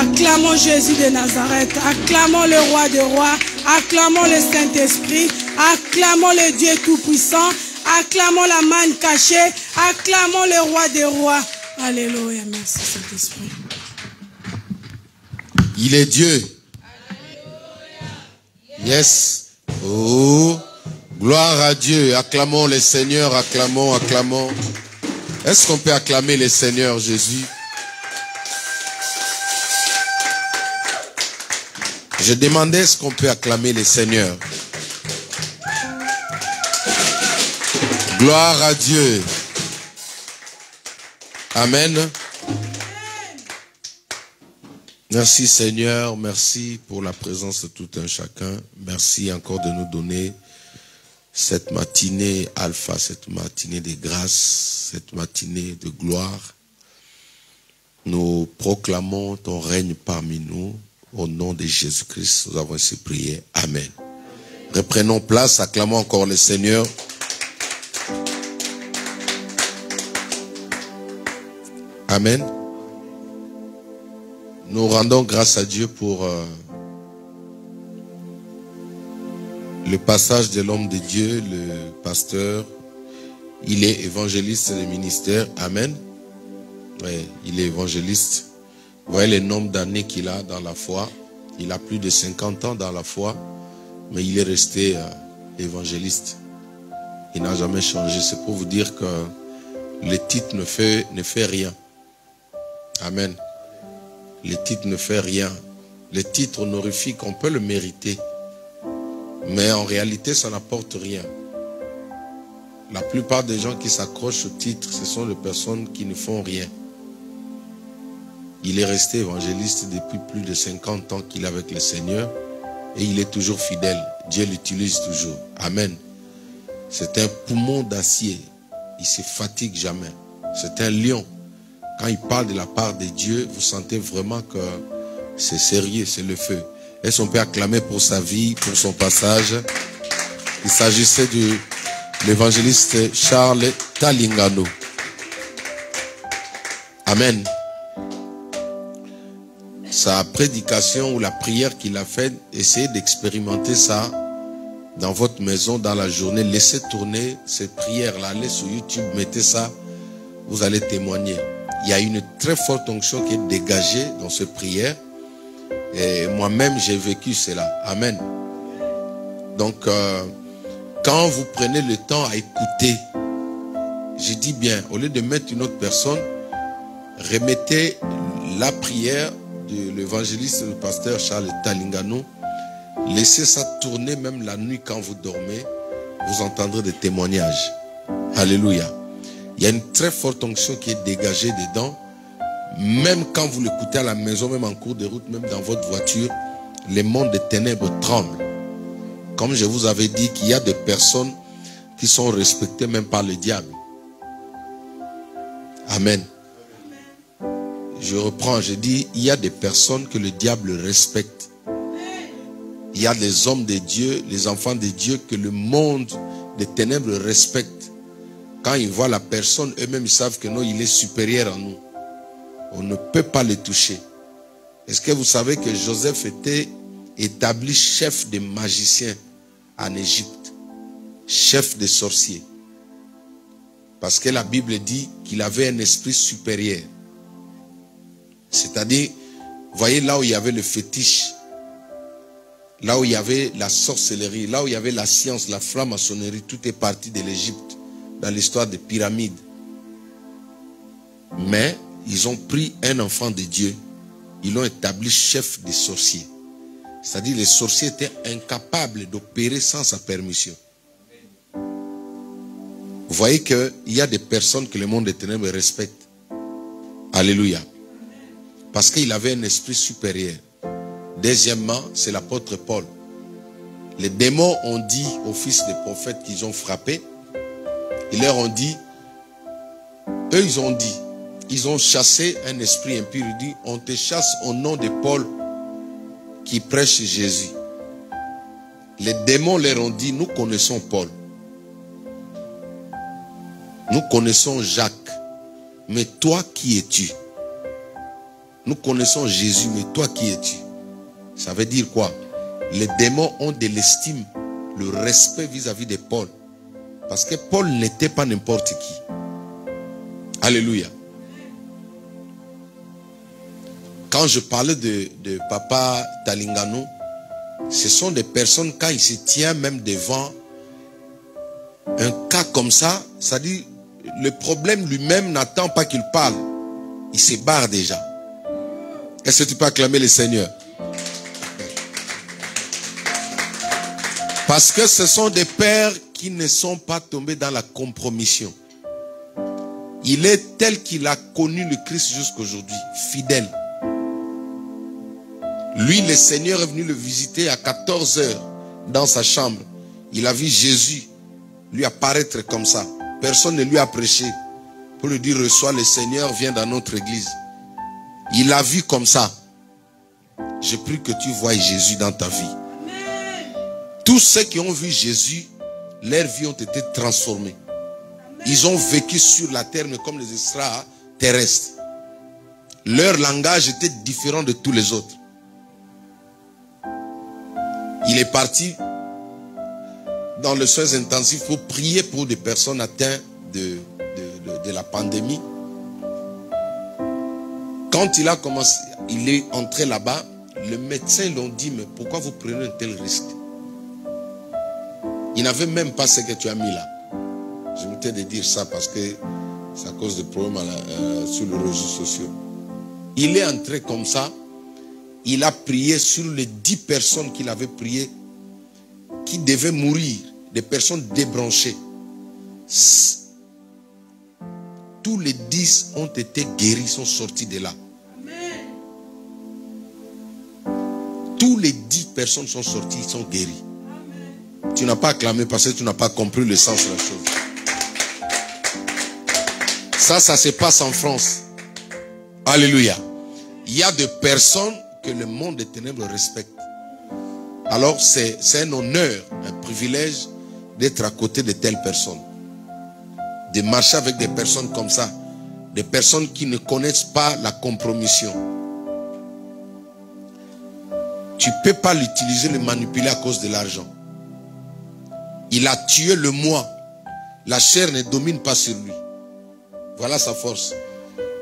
Acclamons Jésus de Nazareth. Acclamons le roi des rois. Acclamons le Saint-Esprit. Acclamons le Dieu Tout-Puissant. Acclamons la manne cachée. Acclamons le roi des rois. Alléluia. Merci Saint-Esprit. Il est Dieu. Yes. Oh. Gloire à Dieu. Acclamons le Seigneur. Acclamons, acclamons. Est-ce qu'on peut acclamer le Seigneur Jésus? Je demandais est-ce qu'on peut acclamer le Seigneur. Gloire à Dieu. Amen. Merci Seigneur, merci pour la présence de tout un chacun. Merci encore de nous donner cette matinée alpha, cette matinée de grâce, cette matinée de gloire. Nous proclamons ton règne parmi nous. Au nom de Jésus-Christ, nous avons ainsi prié. Amen. Reprenons place, acclamons encore le Seigneur. Amen. Nous rendons grâce à Dieu pour le passage de l'homme de Dieu, le pasteur. Il est évangéliste de ministère. Amen. Oui, il est évangéliste. Vous voyez le nombre d'années qu'il a dans la foi. Il a plus de 50 ans dans la foi, mais il est resté évangéliste. Il n'a jamais changé. C'est pour vous dire que le titre ne fait rien. Amen. Le titre ne fait rien. Le titre honorifique, on peut le mériter. Mais en réalité, ça n'apporte rien. La plupart des gens qui s'accrochent au titre, ce sont des personnes qui ne font rien. Il est resté évangéliste depuis plus de 50 ans qu'il est avec le Seigneur. Et il est toujours fidèle. Dieu l'utilise toujours. Amen. C'est un poumon d'acier. Il ne se fatigue jamais. C'est un lion. Quand il parle de la part de Dieu, vous sentez vraiment que c'est sérieux, c'est le feu. Est-ce qu'on peut acclamer pour sa vie, pour son passage? Il s'agissait de l'évangéliste Charles Talingano. Amen. Sa prédication ou la prière qu'il a faite, essayez d'expérimenter ça dans votre maison, dans la journée. Laissez tourner cette prière-là. Allez sur YouTube, mettez ça. Vous allez témoigner. Il y a une très forte onction qui est dégagée dans cette prière. Et moi-même, j'ai vécu cela. Amen. Donc, quand vous prenez le temps à écouter, je dis bien, au lieu de mettre une autre personne, remettez la prière de l'évangéliste, le pasteur Charles Talingano. Laissez ça tourner même la nuit quand vous dormez. Vous entendrez des témoignages. Alléluia. Il y a une très forte onction qui est dégagée dedans. Même quand vous l'écoutez à la maison, même en cours de route, même dans votre voiture, les mondes des ténèbres tremblent. Comme je vous avais dit qu'il y a des personnes qui sont respectées même par le diable. Amen. Je reprends, je dis, il y a des personnes que le diable respecte. Il y a des hommes de Dieu, les enfants de Dieu que le monde des ténèbres respecte. Quand ils voient la personne, eux-mêmes ils savent que non, il est supérieur à nous. On ne peut pas le toucher. Est-ce que vous savez que Joseph était établi chef des magiciens en Égypte? Chef des sorciers. Parce que la Bible dit qu'il avait un esprit supérieur. C'est-à-dire, voyez là où il y avait le fétiche, là où il y avait la sorcellerie, là où il y avait la science, la franc-maçonnerie, tout est parti de l'Égypte, dans l'histoire des pyramides. Mais ils ont pris un enfant de Dieu, ils l'ont établi chef des sorciers. C'est-à-dire les sorciers étaient incapables d'opérer sans sa permission. Vous voyez qu'il y a des personnes que le monde des ténèbres respecte. Alléluia. Parce qu'il avait un esprit supérieur. Deuxièmement, c'est l'apôtre Paul. Les démons ont dit aux fils des prophètes qu'ils ont frappé. Ils leur ont dit, eux ils ont dit, ils ont chassé un esprit impur. Ils disent, on te chasse au nom de Paul qui prêche Jésus. Les démons leur ont dit, nous connaissons Paul. Nous connaissons Jacques. Mais toi, qui es-tu? Nous connaissons Jésus, mais toi qui es-tu? Ça veut dire quoi? Les démons ont de l'estime, le respect vis-à-vis de Paul. Parce que Paul n'était pas n'importe qui. Alléluia. Quand je parlais de Papa Talingano, ce sont des personnes, quand il se tient même devant un cas comme ça, ça dit, le problème lui-même n'attend pas qu'il parle. Il se barre déjà. Est-ce que tu peux acclamer le Seigneur? Parce que ce sont des pères qui ne sont pas tombés dans la compromission. Il est tel qu'il a connu le Christ jusqu'aujourd'hui, fidèle. Lui, le Seigneur est venu le visiter à 14 heures dans sa chambre. Il a vu Jésus lui apparaître comme ça. Personne ne lui a prêché pour lui dire, reçois le Seigneur, viens dans notre église. Il l'a vu comme ça. Je prie que tu voies Jésus dans ta vie. Tous ceux qui ont vu Jésus, leurs vies ont été transformées. Ils ont vécu sur la terre, mais comme les extraterrestres. Leur langage était différent de tous les autres. Il est parti dans le soins intensifs pour prier pour des personnes atteintes de la pandémie. Quand il a commencé, il est entré là-bas, le médecin l'ont dit, mais pourquoi vous prenez un tel risque? Il n'avait même pas ce que tu as mis là. Je me tais de dire ça parce que c'est à cause de problèmes sur les réseaux sociaux. Il est entré comme ça. Il a prié sur les 10 personnes qu'il avait priées qui devaient mourir, des personnes débranchées. Tous les 10 ont été guéris, sont sortis de là. Amen. Tous les 10 personnes sont sorties, ils sont guéris. Amen. Tu n'as pas acclamé parce que tu n'as pas compris le sens de la chose. Ça se passe en France. Alléluia. Il y a des personnes que le monde des ténèbres respecte. Alors c'est un honneur, un privilège d'être à côté de telles personnes. De marcher avec des personnes comme ça. Des personnes qui ne connaissent pas la compromission. Tu ne peux pas l'utiliser, le manipuler à cause de l'argent. Il a tué le moi. La chair ne domine pas sur lui. Voilà sa force.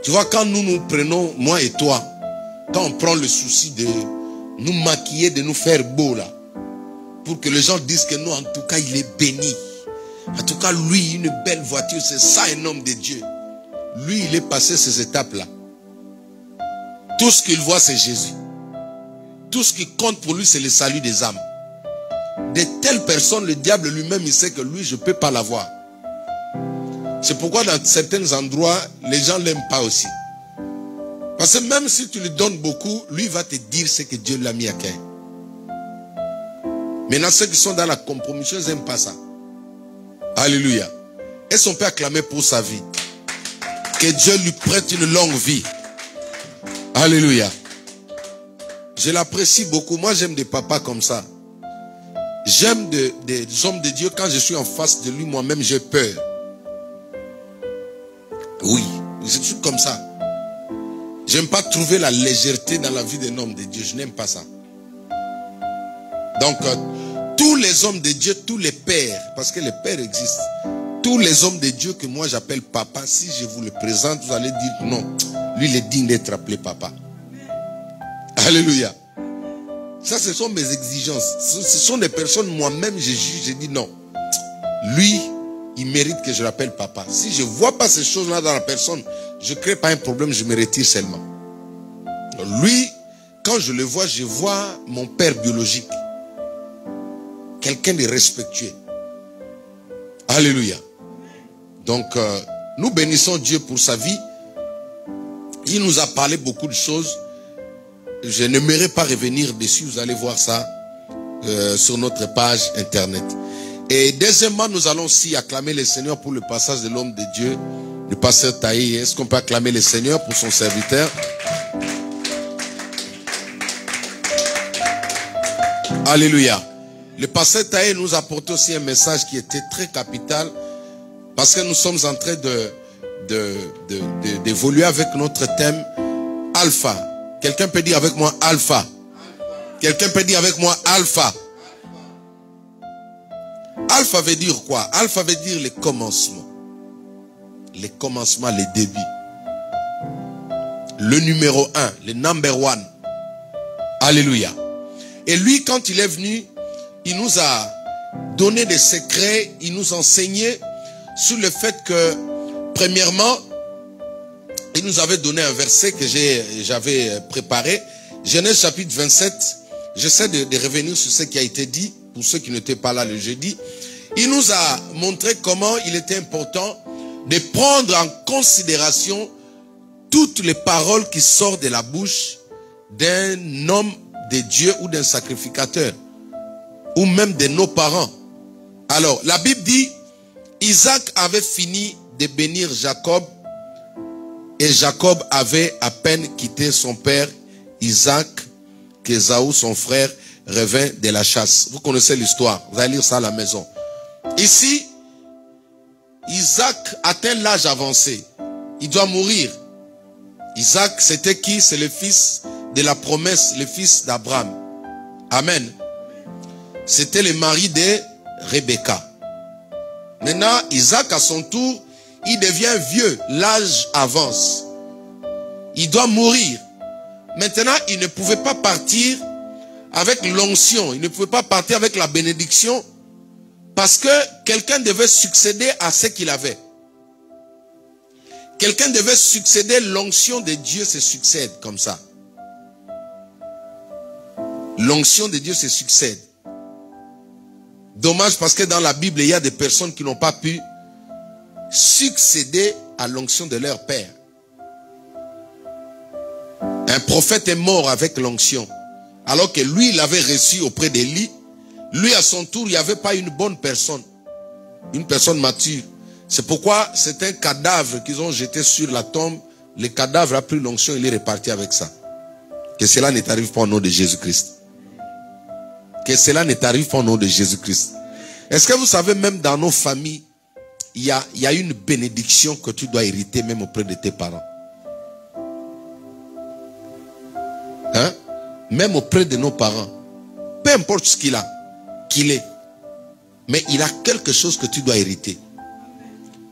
Tu vois, quand nous prenons, moi et toi, quand on prend le souci de nous maquiller, de nous faire beau là, pour que les gens disent que nous, en tout cas, il est béni. En tout cas, lui, une belle voiture, c'est ça un homme de Dieu. Lui, il est passé ces étapes-là. Tout ce qu'il voit, c'est Jésus. Tout ce qui compte pour lui, c'est le salut des âmes. De telles personnes, le diable lui-même, il sait que lui, je ne peux pas l'avoir. C'est pourquoi dans certains endroits, les gens ne l'aiment pas aussi. Parce que même si tu lui donnes beaucoup, lui va te dire ce que Dieu l'a mis à cœur. Maintenant, ceux qui sont dans la compromission, ils n'aiment pas ça. Alléluia. Est-ce qu'on peut acclamer pour sa vie? Que Dieu lui prête une longue vie. Alléluia. Je l'apprécie beaucoup. Moi, j'aime des papas comme ça. J'aime des hommes de Dieu. Quand je suis en face de lui, moi-même, j'ai peur. Oui, je suis comme ça. J'aime pas trouver la légèreté dans la vie d'un homme de Dieu. Je n'aime pas ça. Donc, tous les hommes de Dieu, tous les pères, parce que les pères existent, tous les hommes de Dieu que moi j'appelle papa, si je vous le présente, vous allez dire non, lui il est digne d'être appelé papa. Alléluia. Ça, ce sont mes exigences. Ce sont des personnes, moi-même, je juge, je dis non. Lui, il mérite que je l'appelle papa. Si je ne vois pas ces choses-là dans la personne, je ne crée pas un problème, je me retire seulement. Lui, quand je le vois, je vois mon père biologique. Quelqu'un de respectueux. Alléluia. Donc, nous bénissons Dieu pour sa vie. Il nous a parlé beaucoup de choses. Je n'aimerais pas revenir dessus. Vous allez voir ça sur notre page internet. Et deuxièmement, nous allons aussi acclamer le Seigneur pour le passage de l'homme de Dieu, le pasteur Taï. Est-ce qu'on peut acclamer le Seigneur pour son serviteur? Alléluia. Le pasteur Taï nous a apporté aussi un message qui était très capital, parce que nous sommes en train d'évoluer avec notre thème Alpha. Quelqu'un peut dire avec moi alpha. Quelqu'un peut dire avec moi alpha. Alpha veut dire quoi? Alpha veut dire les commencements. Les commencements, les débuts. Le numéro 1, le number 1. Alléluia. Et lui, quand il est venu, il nous a donné des secrets, il nous enseignait sur le fait que, premièrement, il nous avait donné un verset que j'avais préparé. Genèse chapitre 27. J'essaie de revenir sur ce qui a été dit, pour ceux qui n'étaient pas là le jeudi. Il nous a montré comment il était important de prendre en considération toutes les paroles qui sortent de la bouche d'un homme de Dieu ou d'un sacrificateur, ou même de nos parents. Alors, la Bible dit, Isaac avait fini de bénir Jacob, et Jacob avait à peine quitté son père Isaac, qu'Ésaü, son frère, revint de la chasse. Vous connaissez l'histoire, vous allez lire ça à la maison. Ici, Isaac atteint l'âge avancé. Il doit mourir. Isaac, c'était qui? C'est le fils de la promesse, le fils d'Abraham. Amen. C'était le mari de Rebecca. Maintenant, Isaac, à son tour, il devient vieux. L'âge avance. Il doit mourir. Maintenant, il ne pouvait pas partir avec l'onction. Il ne pouvait pas partir avec la bénédiction. Parce que quelqu'un devait succéder à ce qu'il avait. Quelqu'un devait succéder, l'onction de Dieu se succède comme ça. L'onction de Dieu se succède. Dommage parce que dans la Bible, il y a des personnes qui n'ont pas pu succéder à l'onction de leur père. Un prophète est mort avec l'onction. Alors que lui, il avait reçu auprès d'Élie. Lui, à son tour, il n'y avait pas une bonne personne. Une personne mature. C'est pourquoi c'est un cadavre qu'ils ont jeté sur la tombe. Le cadavre a pris l'onction, il est reparti avec ça. Que cela ne t'arrive pas au nom de Jésus-Christ. Que cela ne t'arrive pas au nom de Jésus-Christ. Est-ce que vous savez, même dans nos familles, il y a une bénédiction que tu dois hériter même auprès de tes parents. Hein? Même auprès de nos parents. Peu importe ce qu'il a, qu'il est. Mais il a quelque chose que tu dois hériter.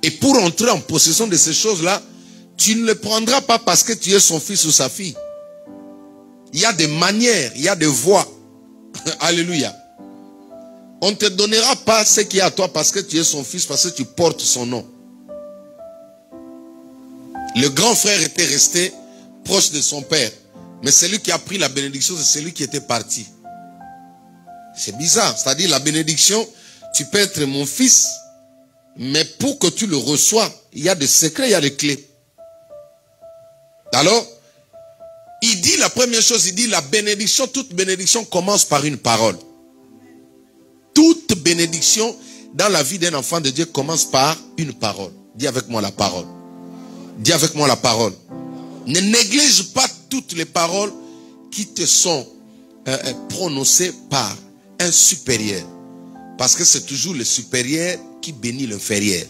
Et pour entrer en possession de ces choses-là, tu ne le prendras pas parce que tu es son fils ou sa fille. Il y a des manières, il y a des voies. Alléluia. On ne te donnera pas ce qui est à toi parce que tu es son fils, parce que tu portes son nom. Le grand frère était resté proche de son père. Mais celui qui a pris la bénédiction, c'est celui qui était parti. C'est bizarre. C'est-à-dire la bénédiction, tu peux être mon fils, mais pour que tu le reçois, il y a des secrets, il y a des clés. Alors, il dit la première chose, il dit la bénédiction, toute bénédiction commence par une parole. Toute bénédiction dans la vie d'un enfant de Dieu commence par une parole. Dis avec moi la parole. Dis avec moi la parole. Ne néglige pas toutes les paroles qui te sont prononcées par un supérieur. Parce que c'est toujours le supérieur qui bénit l'inférieur.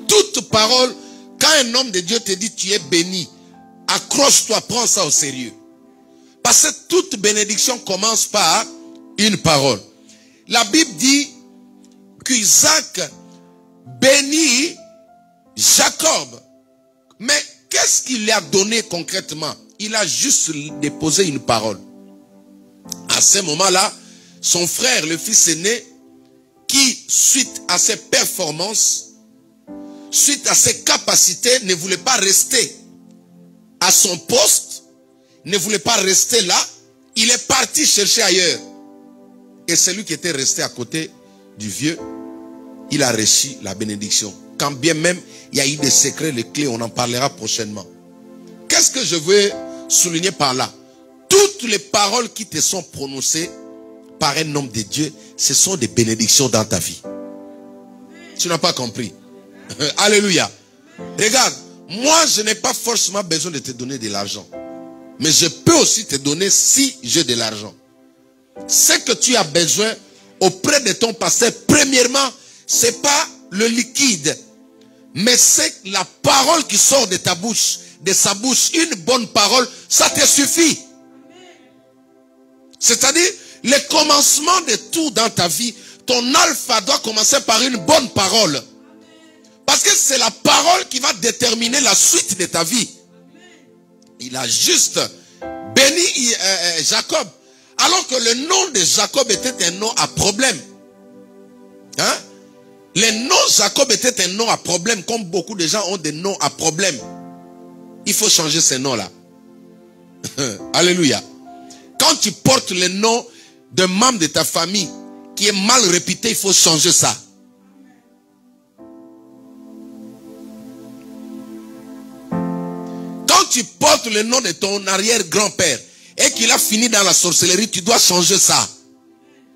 Toute parole, quand un homme de Dieu te dit tu es béni, accroche-toi, prends ça au sérieux. Parce que toute bénédiction commence par une parole. La Bible dit qu'Isaac bénit Jacob. Mais qu'est-ce qu'il lui a donné concrètement? Il a juste déposé une parole. À ce moment-là, son frère, le fils aîné, qui, suite à ses performances, suite à ses capacités, ne voulait pas rester à son poste, ne voulait pas rester là, il est parti chercher ailleurs. Et celui qui était resté à côté du vieux, il a reçu la bénédiction. Quand bien même, il y a eu des secrets, les clés, on en parlera prochainement. Qu'est-ce que je veux souligner par là? Toutes les paroles qui te sont prononcées par un homme de Dieu, ce sont des bénédictions dans ta vie. Tu n'as pas compris? Alléluia. Regarde, moi je n'ai pas forcément besoin de te donner de l'argent. Mais je peux aussi te donner si j'ai de l'argent. Ce que tu as besoin auprès de ton pasteur, premièrement, c'est pas le liquide, mais c'est la parole qui sort de ta bouche de sa bouche une bonne parole, ça te suffit. C'est-à-dire, le commencement de tout dans ta vie, ton alpha doit commencer par une bonne parole. Parce que c'est la parole qui va déterminer la suite de ta vie. Il a juste béni Jacob. Alors que le nom de Jacob était un nom à problème. Hein? Le nom Jacob était un nom à problème. Comme beaucoup de gens ont des noms à problème. Il faut changer ces noms-là. Alléluia. Quand tu portes le nom d'un membre de ta famille qui est mal réputé, il faut changer ça. Quand tu portes le nom de ton arrière-grand-père et qu'il a fini dans la sorcellerie, tu dois changer ça.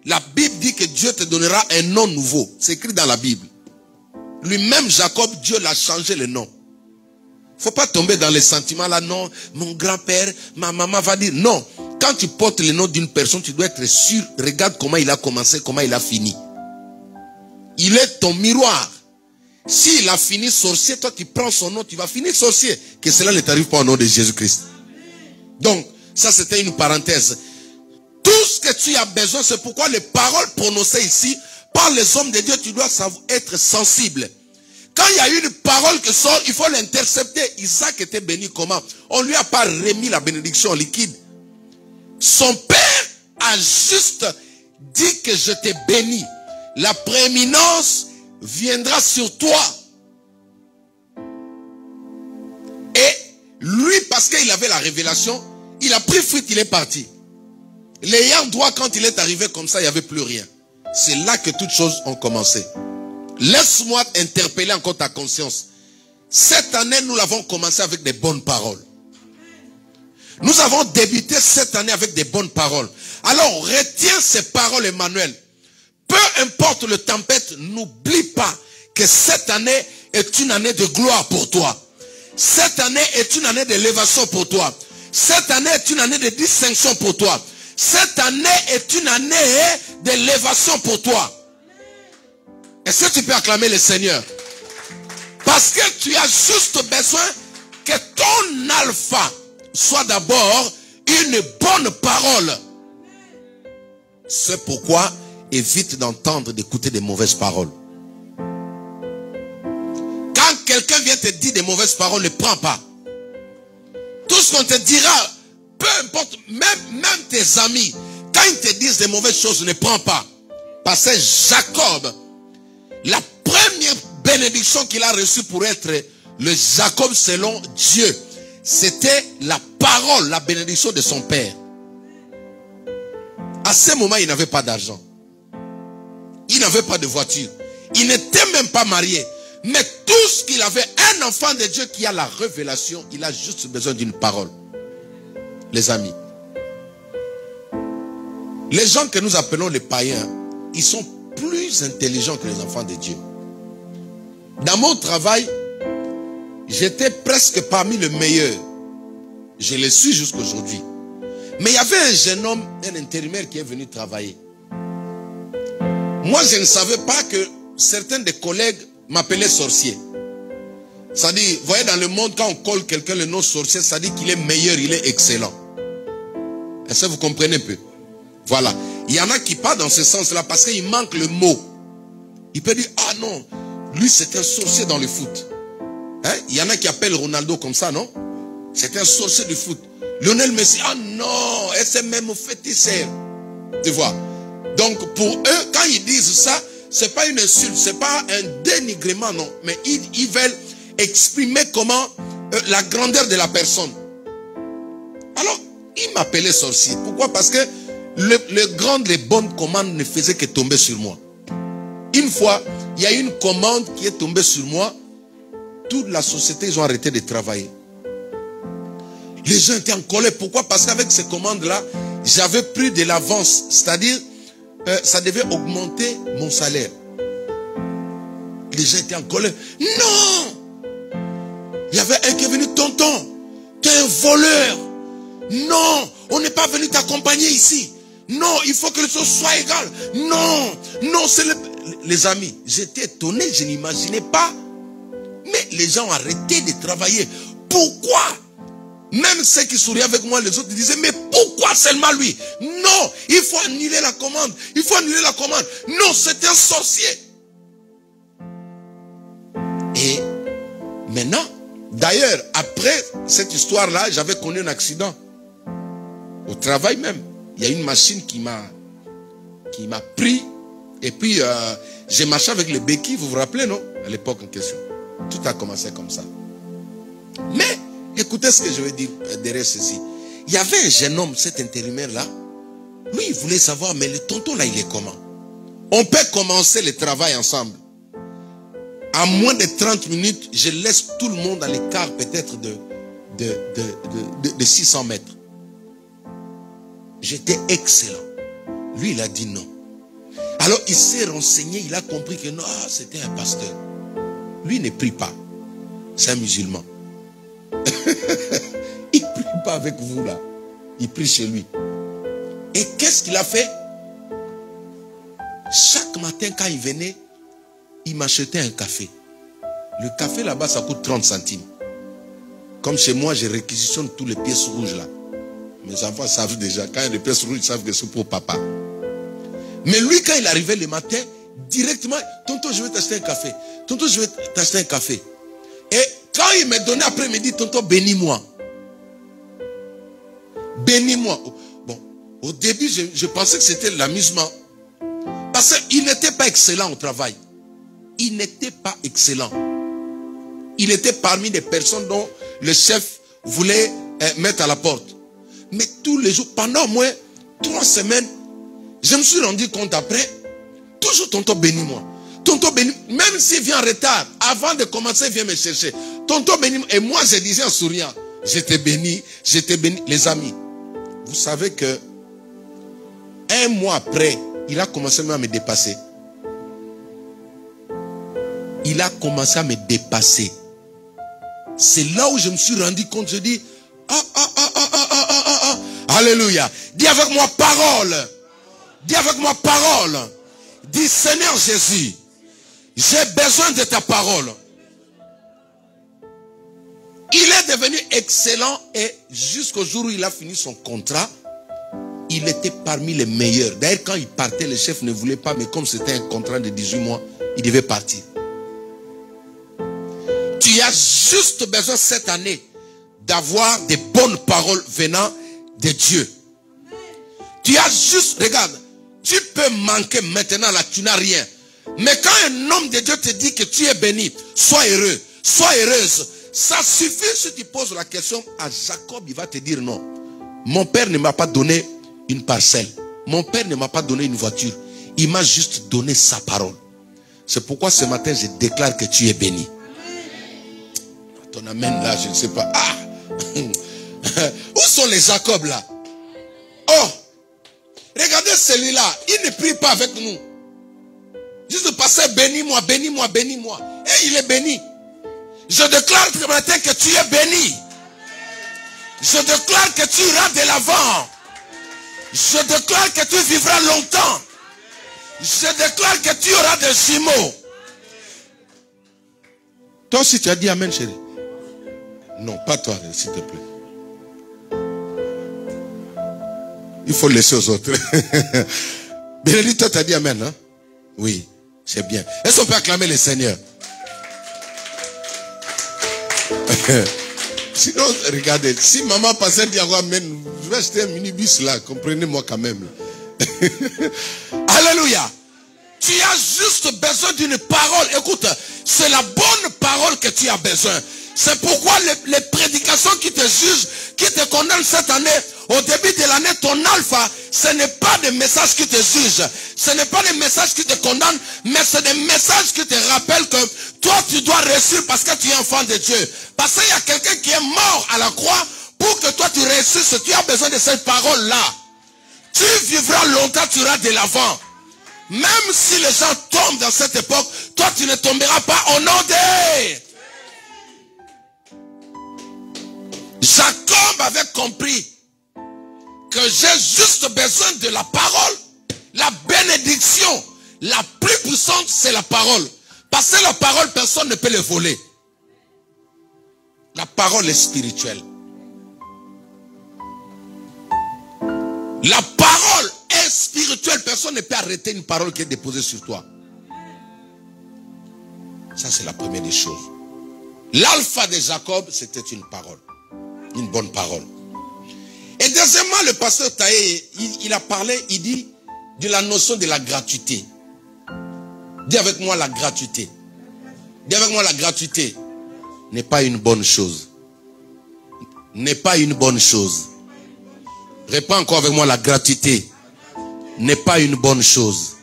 La Bible dit que Dieu te donnera un nom nouveau. C'est écrit dans la Bible. Lui-même, Jacob, Dieu l'a changé le nom. Il ne faut pas tomber dans les sentiments là. Non, mon grand-père, ma maman va dire. Non, quand tu portes le nom d'une personne, tu dois être sûr. Regarde comment il a commencé, comment il a fini. Il est ton miroir. S'il a fini sorcier, toi tu prends son nom, tu vas finir sorcier. Que cela ne t'arrive pas au nom de Jésus-Christ. Donc, ça c'était une parenthèse. Tout ce que tu as besoin, c'est pourquoi les paroles prononcées ici, par les hommes de Dieu, tu dois être sensible. Quand il y a une parole qui sort, il faut l'intercepter. Isaac était béni comment? On ne lui a pas remis la bénédiction liquide. Son père a juste dit que je t'ai béni. La prééminence viendra sur toi. Et lui, parce qu'il avait la révélation, il a pris fuite, il est parti. L'ayant droit, quand il est arrivé comme ça, il n'y avait plus rien. C'est là que toutes choses ont commencé. Laisse-moi interpeller encore ta conscience. Cette année, nous l'avons commencé avec des bonnes paroles. Nous avons débuté cette année avec des bonnes paroles. Alors, retiens ces paroles, Emmanuel. Peu importe le tempête, n'oublie pas que cette année est une année de gloire pour toi. Cette année est une année d'élévation pour toi. Cette année est une année de distinction pour toi. Cette année est une année d'élévation pour toi. Est-ce que tu peux acclamer le Seigneur? Parce que tu as juste besoin que ton alpha soit d'abord une bonne parole. C'est pourquoi évite d'entendre, d'écouter des mauvaises paroles. Quand quelqu'un vient te dire des mauvaises paroles, ne prends pas. Tout ce qu'on te dira, peu importe, même tes amis, quand ils te disent des mauvaises choses, ne prends pas. Parce que Jacob, la première bénédiction qu'il a reçue pour être le Jacob selon Dieu, c'était la parole, la bénédiction de son père. À ce moment, il n'avait pas d'argent. Il n'avait pas de voiture. Il n'était même pas marié. Mais tout ce qu'il avait, un enfant de Dieu qui a la révélation, il a juste besoin d'une parole. Les amis, les gens que nous appelons les païens, ils sont plus intelligents que les enfants de Dieu. Dans mon travail, j'étais presque parmi les meilleurs. Je le suis jusqu'aujourd'hui. Mais il y avait un jeune homme, un intérimaire qui est venu travailler. Moi, je ne savais pas que certains des collègues m'appelaient sorcier. C'est-à-dire, vous voyez, dans le monde, quand on colle quelqu'un le nom sorcier, ça dit qu'il est meilleur, il est excellent. Est-ce que vous comprenez un peu? Voilà. Il y en a qui partent dans ce sens-là parce qu'il manque le mot. Il peut dire, ah non, lui c'est un sorcier dans le foot. Hein? Il y en a qui appellent Ronaldo comme ça, non? C'est un sorcier du foot. Lionel Messi, ah non, c'est même féticheur. Tu vois? Donc pour eux, quand ils disent ça, c'est pas une insulte, c'est pas un dénigrement, non. Mais ils veulent exprimer comment la grandeur de la personne. Alors, ils m'appelaient sorcier. Pourquoi? Parce que les grandes, les bonnes commandes ne faisaient que tomber sur moi. Une fois, il y a une commande qui est tombée sur moi. Toute la société, ils ont arrêté de travailler. Les gens étaient en colère. Pourquoi? Parce qu'avec ces commandes-là, j'avais pris de l'avance. C'est-à-dire, ça devait augmenter mon salaire. Les gens étaient en colère. Non! Il y avait un qui est venu, tonton, tu es un voleur. Non, on n'est pas venu t'accompagner ici. Non, il faut que les choses soient égales. Non, non, c'est les amis. J'étais étonné, je n'imaginais pas. Mais les gens ont arrêté de travailler. pourquoi? Même ceux qui souriaient avec moi, les autres disaient, mais pourquoi seulement lui? Non, il faut annuler la commande. Il faut annuler la commande. Non, c'est un sorcier. Et maintenant, d'ailleurs, après cette histoire-là, j'avais connu un accident. Au travail même. Il y a une machine qui m'a pris. Et puis, j'ai marché avec les béquilles, vous vous rappelez, non? À l'époque en question. Tout a commencé comme ça. Mais, écoutez ce que je veux dire derrière ceci. Il y avait un jeune homme, cet intérimaire-là. Lui, il voulait savoir, mais le tonton là, il est comment? On peut commencer le travail ensemble. À moins de 30 minutes, je laisse tout le monde à l'écart peut-être de 600 mètres. J'étais excellent. Lui, il a dit non. Alors, il s'est renseigné, il a compris que non, c'était un pasteur. Lui, il ne prie pas. C'est un musulman. Il ne prie pas avec vous là. Il prie chez lui. Et qu'est-ce qu'il a fait? Chaque matin, quand il venait, il m'achetait un café. Le café là-bas, ça coûte 30 centimes. Comme chez moi, je réquisitionne tous les pièces rouges là. Mes enfants savent déjà, quand il y a des pièces rouges, ils savent que c'est pour papa. Mais lui, quand il arrivait le matin, directement, tonton, je vais t'acheter un café. Tonton, je vais t'acheter un café. Et quand il me donnait après-midi, tonton, bénis-moi. Bénis-moi. Bon, au début, je pensais que c'était l'amusement. Parce qu'il n'était pas excellent au travail. Il n'était pas excellent. Il était parmi les personnes dont le chef voulait mettre à la porte. Mais tous les jours, pendant au moins 3 semaines, je me suis rendu compte après, toujours tonton bénis-moi. Tonton bénis, même s'il vient en retard, avant de commencer, il vient me chercher. Tonton bénis-moi. Et moi, je disais en souriant, j'étais béni. Les amis, vous savez que 1 mois après, il a commencé même à me dépasser. Il a commencé à me dépasser. C'est là où je me suis rendu compte, je dis, alléluia. Dis avec moi parole. Dis avec moi parole. Dis Seigneur Jésus, j'ai besoin de ta parole. Il est devenu excellent et jusqu'au jour où il a fini son contrat, il était parmi les meilleurs. D'ailleurs, quand il partait, le chef ne voulait pas, mais comme c'était un contrat de 18 mois, il devait partir. Tu as juste besoin cette année d'avoir des bonnes paroles venant de Dieu. Tu as juste, regarde, tu peux manquer maintenant là, tu n'as rien. Mais quand un homme de Dieu te dit que tu es béni, sois heureux, sois heureuse. Ça suffit si tu poses la question à Jacob, il va te dire non. Mon père ne m'a pas donné une parcelle. Mon père ne m'a pas donné une voiture. Il m'a juste donné sa parole. C'est pourquoi ce matin je déclare que tu es béni. Ton amen là, je ne sais pas. Ah! Où sont les Jacob là? Oh! Regardez celui-là, il ne prie pas avec nous. Juste passer, bénis-moi, bénis-moi, bénis-moi. Et il est béni. Je déclare ce matin que tu es béni. Je déclare que tu iras de l'avant. Je déclare que tu vivras longtemps. Je déclare que tu auras des jumeaux. Toi aussi tu as dit amen, chérie? Non, pas toi, s'il te plaît. Il faut laisser aux autres. Bénédicte, toi, tu as dit amen, hein? Oui, c'est bien. Est-ce qu'on peut acclamer le Seigneur? Sinon, regardez, si maman passait dire amen, je vais acheter un minibus là, comprenez-moi quand même. Alléluia. Tu as juste besoin d'une parole. Écoute, c'est la bonne parole que tu as besoin. C'est pourquoi les prédications qui te jugent, qui te condamnent cette année, au début de l'année, ton alpha, ce n'est pas des messages qui te jugent. Ce n'est pas des messages qui te condamnent, mais c'est des messages qui te rappellent que toi, tu dois réussir parce que tu es enfant de Dieu. Parce qu'il y a quelqu'un qui est mort à la croix pour que toi, tu réussisses. Tu as besoin de cette parole-là. Tu vivras longtemps, tu iras de l'avant. Même si les gens tombent dans cette époque, toi, tu ne tomberas pas au nom de... Jacob avait compris que j'ai juste besoin de la parole. La bénédiction la plus puissante, c'est la parole. Parce que la parole, personne ne peut le voler. La parole est spirituelle. La parole est spirituelle. Personne ne peut arrêter une parole qui est déposée sur toi. Ça, c'est la première des choses. L'alpha de Jacob, c'était une parole. Une bonne parole. Et deuxièmement, le pasteur Taé, il a parlé, il dit, de la notion de la gratuité. Dis avec moi la gratuité. Dis avec moi la gratuité n'est pas une bonne chose. N'est pas une bonne chose. Réponds encore avec moi, la gratuité n'est pas une bonne chose.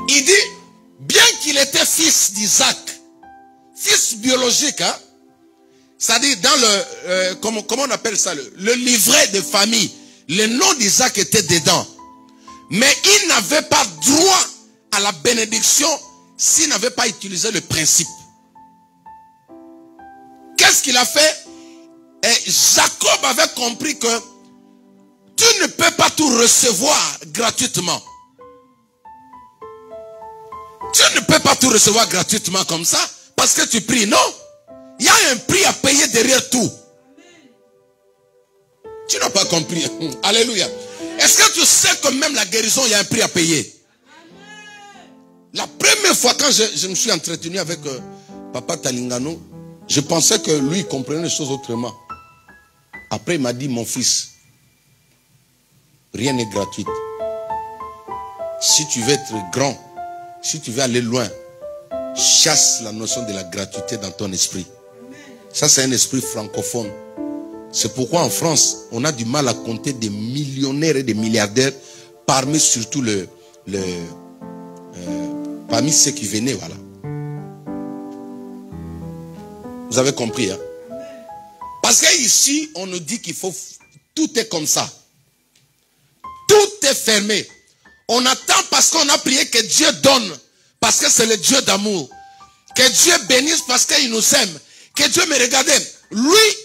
Il dit, bien qu'il était fils d'Isaac, fils biologique, hein, c'est-à-dire dans le, comment on appelle ça, le livret de famille, le nom d'Isaac était dedans. Mais il n'avait pas droit à la bénédiction s'il n'avait pas utilisé le principe. Qu'est-ce qu'il a fait? Et Jacob avait compris que tu ne peux pas tout recevoir gratuitement. Tu ne peux pas tout recevoir gratuitement comme ça parce que tu pries. Non. Il y a un prix à payer derrière tout. Tu n'as pas compris. Alléluia. Est-ce que tu sais que même la guérison, il y a un prix à payer? La première fois quand je me suis entretenu avec Papa Talingano, je pensais que lui il comprenait les choses autrement. Après il m'a dit, mon fils, rien n'est gratuit. Si tu veux être grand, si tu veux aller loin, chasse la notion de la gratuité dans ton esprit. Ça c'est un esprit francophone. C'est pourquoi en France, on a du mal à compter des millionnaires et des milliardaires, parmi surtout parmi ceux qui venaient, voilà. Vous avez compris, hein? Parce qu'ici, on nous dit qu'il faut... Tout est comme ça. Tout est fermé. On attend parce qu'on a prié que Dieu donne, parce que c'est le Dieu d'amour. Que Dieu bénisse parce qu'il nous aime. Que Dieu me regarde. Lui,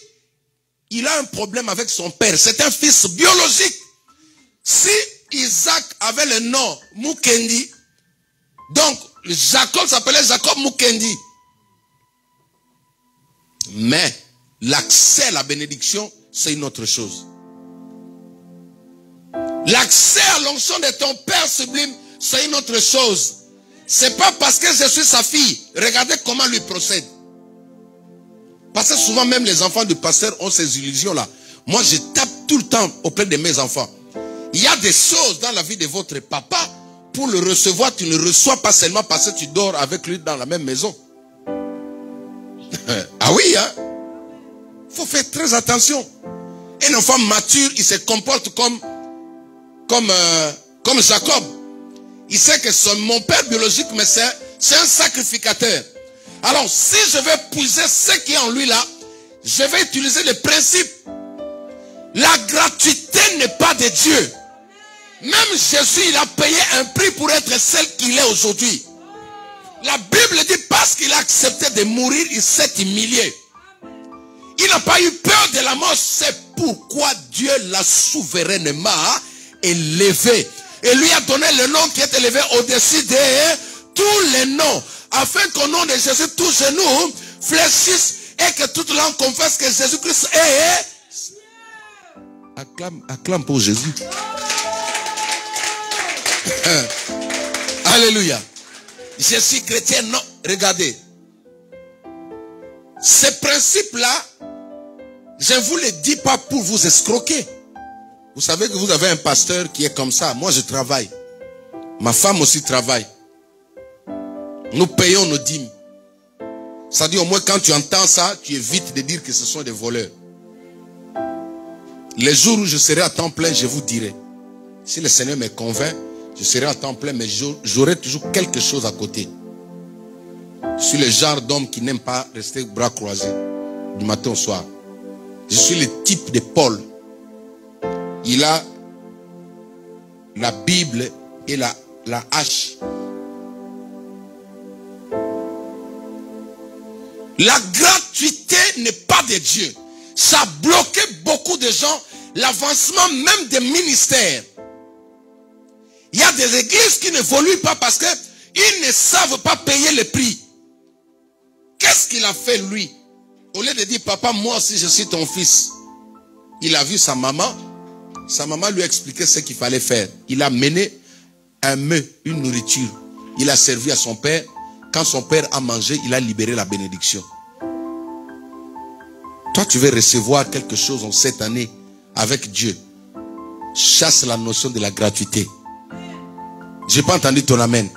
il a un problème avec son père. C'est un fils biologique. Si Isaac avait le nom Mukendi, donc Jacob s'appelait Jacob Mukendi. Mais l'accès à la bénédiction, c'est une autre chose. L'accès à l'onction de ton Père sublime, c'est une autre chose. C'est pas parce que je suis sa fille. Regardez comment lui procède. Parce que souvent même les enfants du pasteur ont ces illusions-là. Moi, je tape tout le temps auprès de mes enfants. Il y a des choses dans la vie de votre papa. Pour le recevoir, tu ne reçois pas seulement parce que tu dors avec lui dans la même maison. Ah oui, hein? Faut faire très attention. Un enfant mature, il se comporte comme Jacob. Il sait que c'est mon père biologique, mais c'est un sacrificateur. Alors, si je vais puiser ce qui est en lui là, je vais utiliser le principe. La gratuité n'est pas de Dieu. Même Jésus, il a payé un prix pour être celle qu'il est aujourd'hui. La Bible dit parce qu'il a accepté de mourir, il s'est humilié. Il n'a pas eu peur de la mort. C'est pourquoi Dieu l'a souverainement élevé. Et lui a donné le nom qui est élevé au-dessus de tous les noms. Afin qu'au nom de Jésus, tous genoux fléchissent et que toute langue confesse que Jésus-Christ est... Acclame pour Jésus. Alléluia. Je suis chrétien. Non, regardez. Ce principe-là, je ne vous le dis pas pour vous escroquer. Vous savez que vous avez un pasteur qui est comme ça. Moi, je travaille. Ma femme aussi travaille. Nous payons nos dîmes. Ça dit au moins quand tu entends ça, tu évites de dire que ce sont des voleurs. Les jours où je serai à temps plein, je vous dirai. Si le Seigneur me convainc, je serai à temps plein, mais j'aurai toujours quelque chose à côté. Je suis le genre d'homme qui n'aime pas rester bras croisés du matin au soir. Je suis le type de Paul. Il a la Bible et la hache. La gratuité n'est pas de Dieu. Ça a bloqué beaucoup de gens, l'avancement même des ministères. Il y a des églises qui n'évoluent pas parce qu'ils ne savent pas payer le prix. Qu'est-ce qu'est-ce qu'il a fait lui? Au lieu de dire, papa, moi aussi je suis ton fils. Il a vu sa maman lui a expliqué ce qu'il fallait faire. Il a mené un mets, une nourriture. Il a servi à son père. Quand son père a mangé, il a libéré la bénédiction. Toi, tu veux recevoir quelque chose en cette année avec Dieu. Chasse la notion de la gratuité. Je n'ai pas entendu ton amen.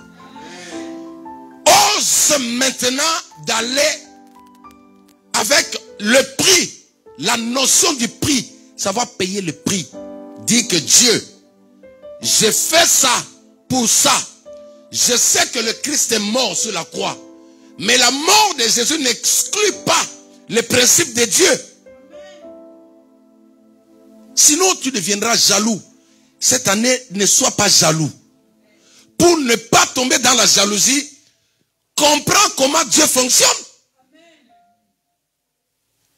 Ose maintenant d'aller avec le prix, la notion du prix, savoir payer le prix. Dis que Dieu, j'ai fait ça pour ça. Je sais que le Christ est mort sur la croix. Mais la mort de Jésus n'exclut pas le principe de Dieu. Sinon, tu deviendras jaloux. Cette année, ne sois pas jaloux. Pour ne pas tomber dans la jalousie, comprends comment Dieu fonctionne.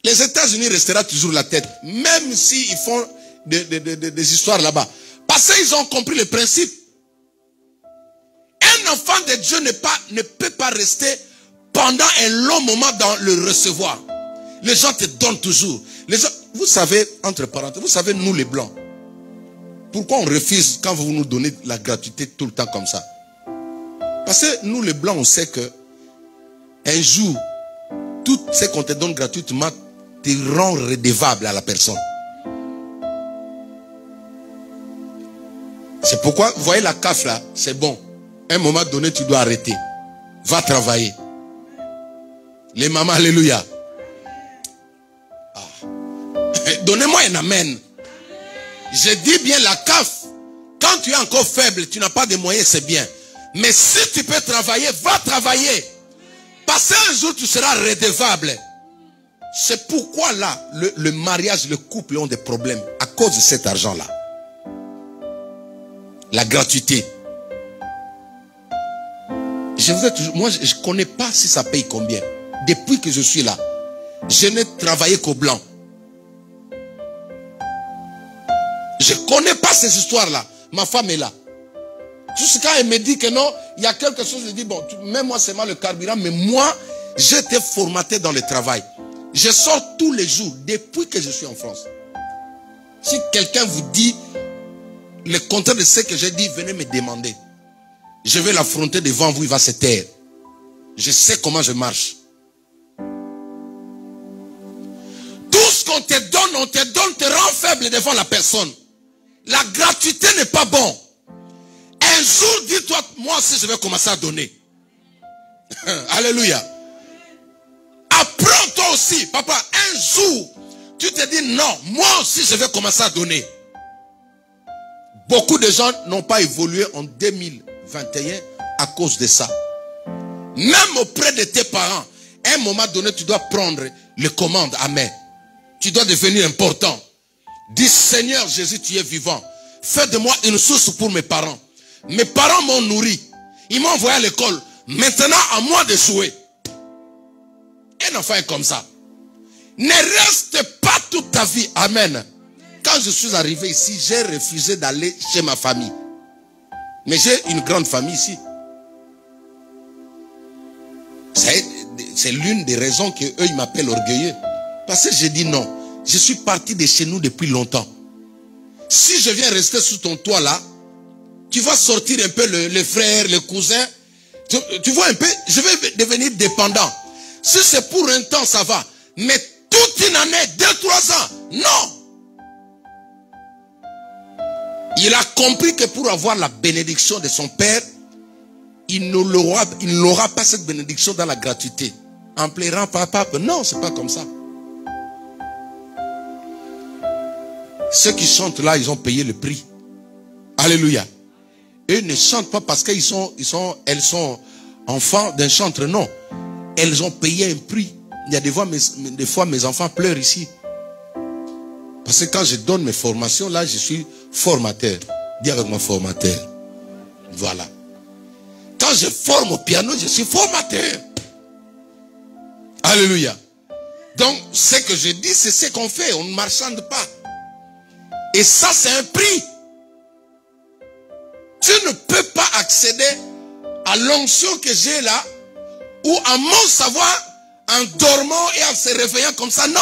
Les États-Unis resteront toujours la tête, même s'ils font des histoires là-bas. Parce qu'ils ont compris le principe. Un enfant de Dieu ne peut pas rester pendant un long moment dans le recevoir. Les gens te donnent toujours. Les gens, vous savez, entre parenthèses, vous savez, nous les Blancs, pourquoi on refuse quand vous nous donnez la gratuité tout le temps comme ça? Parce que nous les Blancs, on sait que un jour, tout ce qu'on te donne gratuitement te rend redevable à la personne. C'est pourquoi, vous voyez la CAF là, c'est bon. À un moment donné, tu dois arrêter. Va travailler. Les mamans, alléluia. Ah. Donnez-moi un amen. Je dis bien la CAF. Quand tu es encore faible, tu n'as pas de moyens, c'est bien. Mais si tu peux travailler, va travailler. Parce qu'un jour, tu seras redevable. C'est pourquoi là, le mariage, le couple ont des problèmes. À cause de cet argent-là. La gratuité. Je vous ai toujours, moi, je ne connais pas si ça paye combien. Depuis que je suis là, je n'ai travaillé qu'au blanc. Je ne connais pas ces histoires-là. Ma femme est là. Jusqu'à elle me dit que non, il y a quelque chose, je dis, bon, mets-moi seulement le carburant, mais moi, j'étais formaté dans le travail. Je sors tous les jours, depuis que je suis en France. Si quelqu'un vous dit le contraire de ce que j'ai dit, venez me demander. Je vais l'affronter devant vous, il va se taire. Je sais comment je marche. Tout ce qu'on te donne, te rend faible devant la personne. La gratuité n'est pas bon. Un jour, dis-toi, moi aussi je vais commencer à donner. Alléluia. Apprends toi aussi, papa, un jour, tu te dis non, moi aussi je vais commencer à donner. Beaucoup de gens n'ont pas évolué en 2021 à cause de ça. Même auprès de tes parents, à un moment donné, tu dois prendre les commandes. Amen. Tu dois devenir important. Dis, Seigneur Jésus, tu es vivant. Fais de moi une source pour mes parents. Mes parents m'ont nourri. Ils m'ont envoyé à l'école. Maintenant, à moi de jouer. Un enfant est comme ça. Ne reste pas toute ta vie. Amen. Quand je suis arrivé ici, j'ai refusé d'aller chez ma famille. Mais j'ai une grande famille ici. C'est l'une des raisons qu'eux, ils m'appellent orgueilleux. Parce que j'ai dit non. Je suis parti de chez nous depuis longtemps. Si je viens rester sous ton toit là, tu vas sortir un peu les frères, les cousins. Tu vois un peu, je vais devenir dépendant. Si c'est pour un temps, ça va. Mais toute une année, 2-3 ans, non. Il a compris que pour avoir la bénédiction de son père, il n'aura pas cette bénédiction dans la gratuité. En pleurant, papa, non, c'est pas comme ça. Ceux qui chantent là, ils ont payé le prix. Alléluia. Eux ne chantent pas parce qu'elles sont enfants d'un chantre, non. Elles ont payé un prix. Il y a des fois mes enfants pleurent ici. Parce que quand je donne mes formations, là, je suis formateur. Dis avec moi formateur. Voilà. Quand je forme au piano, je suis formateur. Alléluia. Donc, ce que je dis, c'est ce qu'on fait. On ne marchande pas. Et ça, c'est un prix. Tu ne peux pas accéder à l'onction que j'ai là, ou à mon savoir, en dormant et en se réveillant comme ça. Non.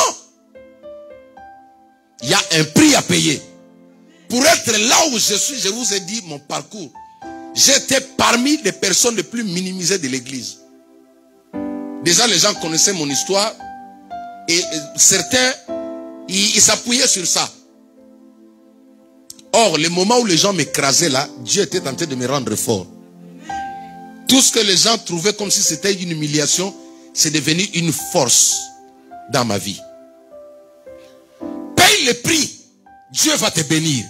Il y a un prix à payer. Pour être là où je suis, je vous ai dit mon parcours. J'étais parmi les personnes les plus minimisées de l'église. Déjà, les gens connaissaient mon histoire. Et certains, ils s'appuyaient sur ça. Or, le moment où les gens m'écrasaient là, Dieu était en train de me rendre fort. Tout ce que les gens trouvaient comme si c'était une humiliation, c'est devenu une force dans ma vie. Paye le prix. Dieu va te bénir.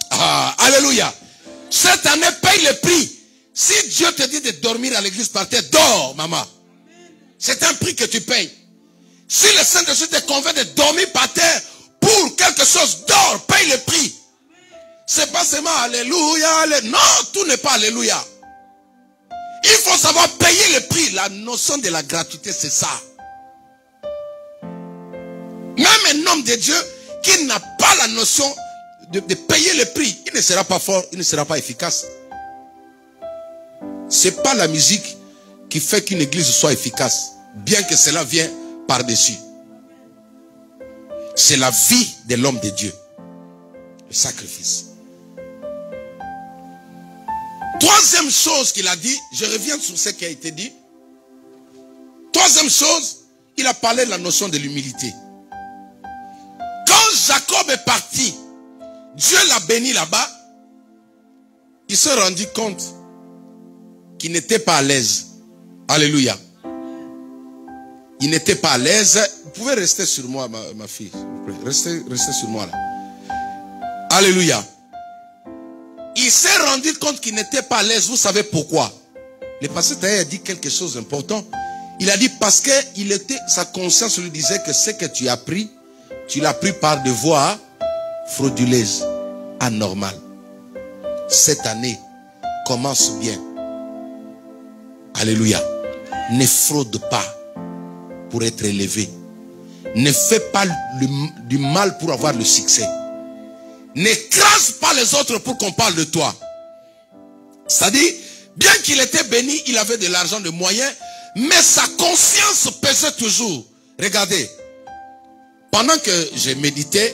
Ah, alléluia. Cette année, paye le prix. Si Dieu te dit de dormir à l'église par terre, dors, maman. C'est un prix que tu payes. Si le Saint-Esprit te convainc de dormir par terre pour quelque chose, dors, paye le prix. C'est pas seulement alléluia, non, tout n'est pas alléluia. Il faut savoir payer le prix. La notion de la gratuité, c'est ça. Même un homme de Dieu qui n'a pas la notion de payer le prix, il ne sera pas fort, il ne sera pas efficace. C'est pas la musique qui fait qu'une église soit efficace, bien que cela vienne par-dessus. C'est la vie de l'homme de Dieu. Le sacrifice. Troisième chose qu'il a dit, je reviens sur ce qui a été dit. Troisième chose, il a parlé de la notion de l'humilité. Quand Jacob est parti, Dieu l'a béni là-bas, il s'est rendu compte qu'il n'était pas à l'aise. Alléluia. Il n'était pas à l'aise. Vous pouvez rester sur moi, ma fille, s'il vous plaît. Restez sur moi là. Alléluia. Il s'est rendu compte qu'il n'était pas à l'aise. Vous savez pourquoi? Le pasteur a dit quelque chose d'important. Il a dit parce que sa conscience lui disait que ce que tu as pris, tu l'as pris par des voies frauduleuses, anormales. Cette année commence bien. Alléluia. Ne fraude pas pour être élevé. Ne fais pas du mal pour avoir le succès. N'écrase pas les autres pour qu'on parle de toi. C'est-à-dire, bien qu'il était béni, il avait de l'argent, de moyens, mais sa conscience pesait toujours. Regardez, pendant que je méditais,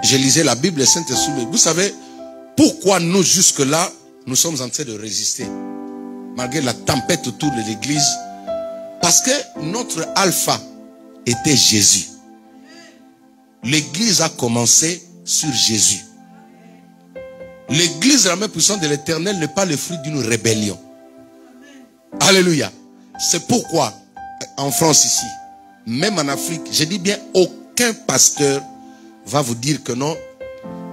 je lisais la Bible, le Saint-Esprit. Vous savez, pourquoi nous jusque-là, nous sommes en train de résister, malgré la tempête autour de l'église? Parce que notre alpha était Jésus. L'église a commencé sur Jésus. L'église, la main puissante de l'Éternel, n'est pas le fruit d'une rébellion. Alléluia. C'est pourquoi, en France ici, même en Afrique, je dis bien, aucun pasteur va vous dire que non,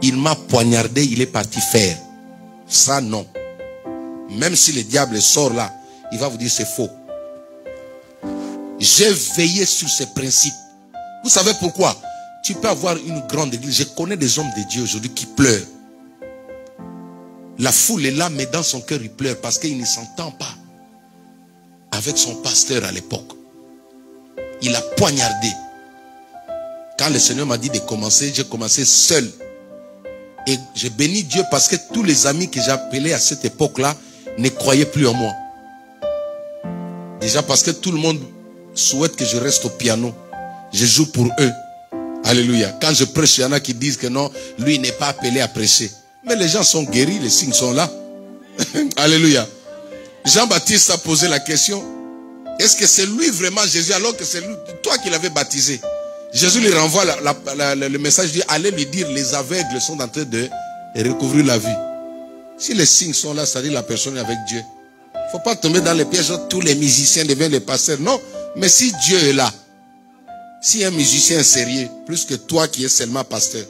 il m'a poignardé, il est parti faire. Ça, non. Même si le diable sort là, il va vous dire c'est faux. J'ai veillé sur ces principes. Vous savez pourquoi? Tu peux avoir une grande église. Je connais des hommes de Dieu aujourd'hui qui pleurent. La foule est là, mais dans son cœur, il pleure parce qu'il ne s'entend pas avec son pasteur à l'époque. Il a poignardé. Quand le Seigneur m'a dit de commencer, j'ai commencé seul. Et j'ai béni Dieu parce que tous les amis que j'appelais à cette époque-là ne croyaient plus en moi. Déjà parce que tout le monde souhaite que je reste au piano. Je joue pour eux. Alléluia. Quand je prêche, il y en a qui disent que non, lui n'est pas appelé à prêcher. Mais les gens sont guéris, les signes sont là. Alléluia. Jean-Baptiste a posé la question. Est-ce que c'est lui vraiment Jésus alors que c'est lui, toi qui l'avais baptisé? Jésus lui renvoie le message, dit allez lui dire les aveugles sont en train de recouvrir la vue. Si les signes sont là, c'est-à-dire la personne est avec Dieu. Il ne faut pas tomber dans les pièges, tous les musiciens deviennent les pasteurs. Non, mais si Dieu est là, si un musicien est sérieux, plus que toi qui es seulement pasteur,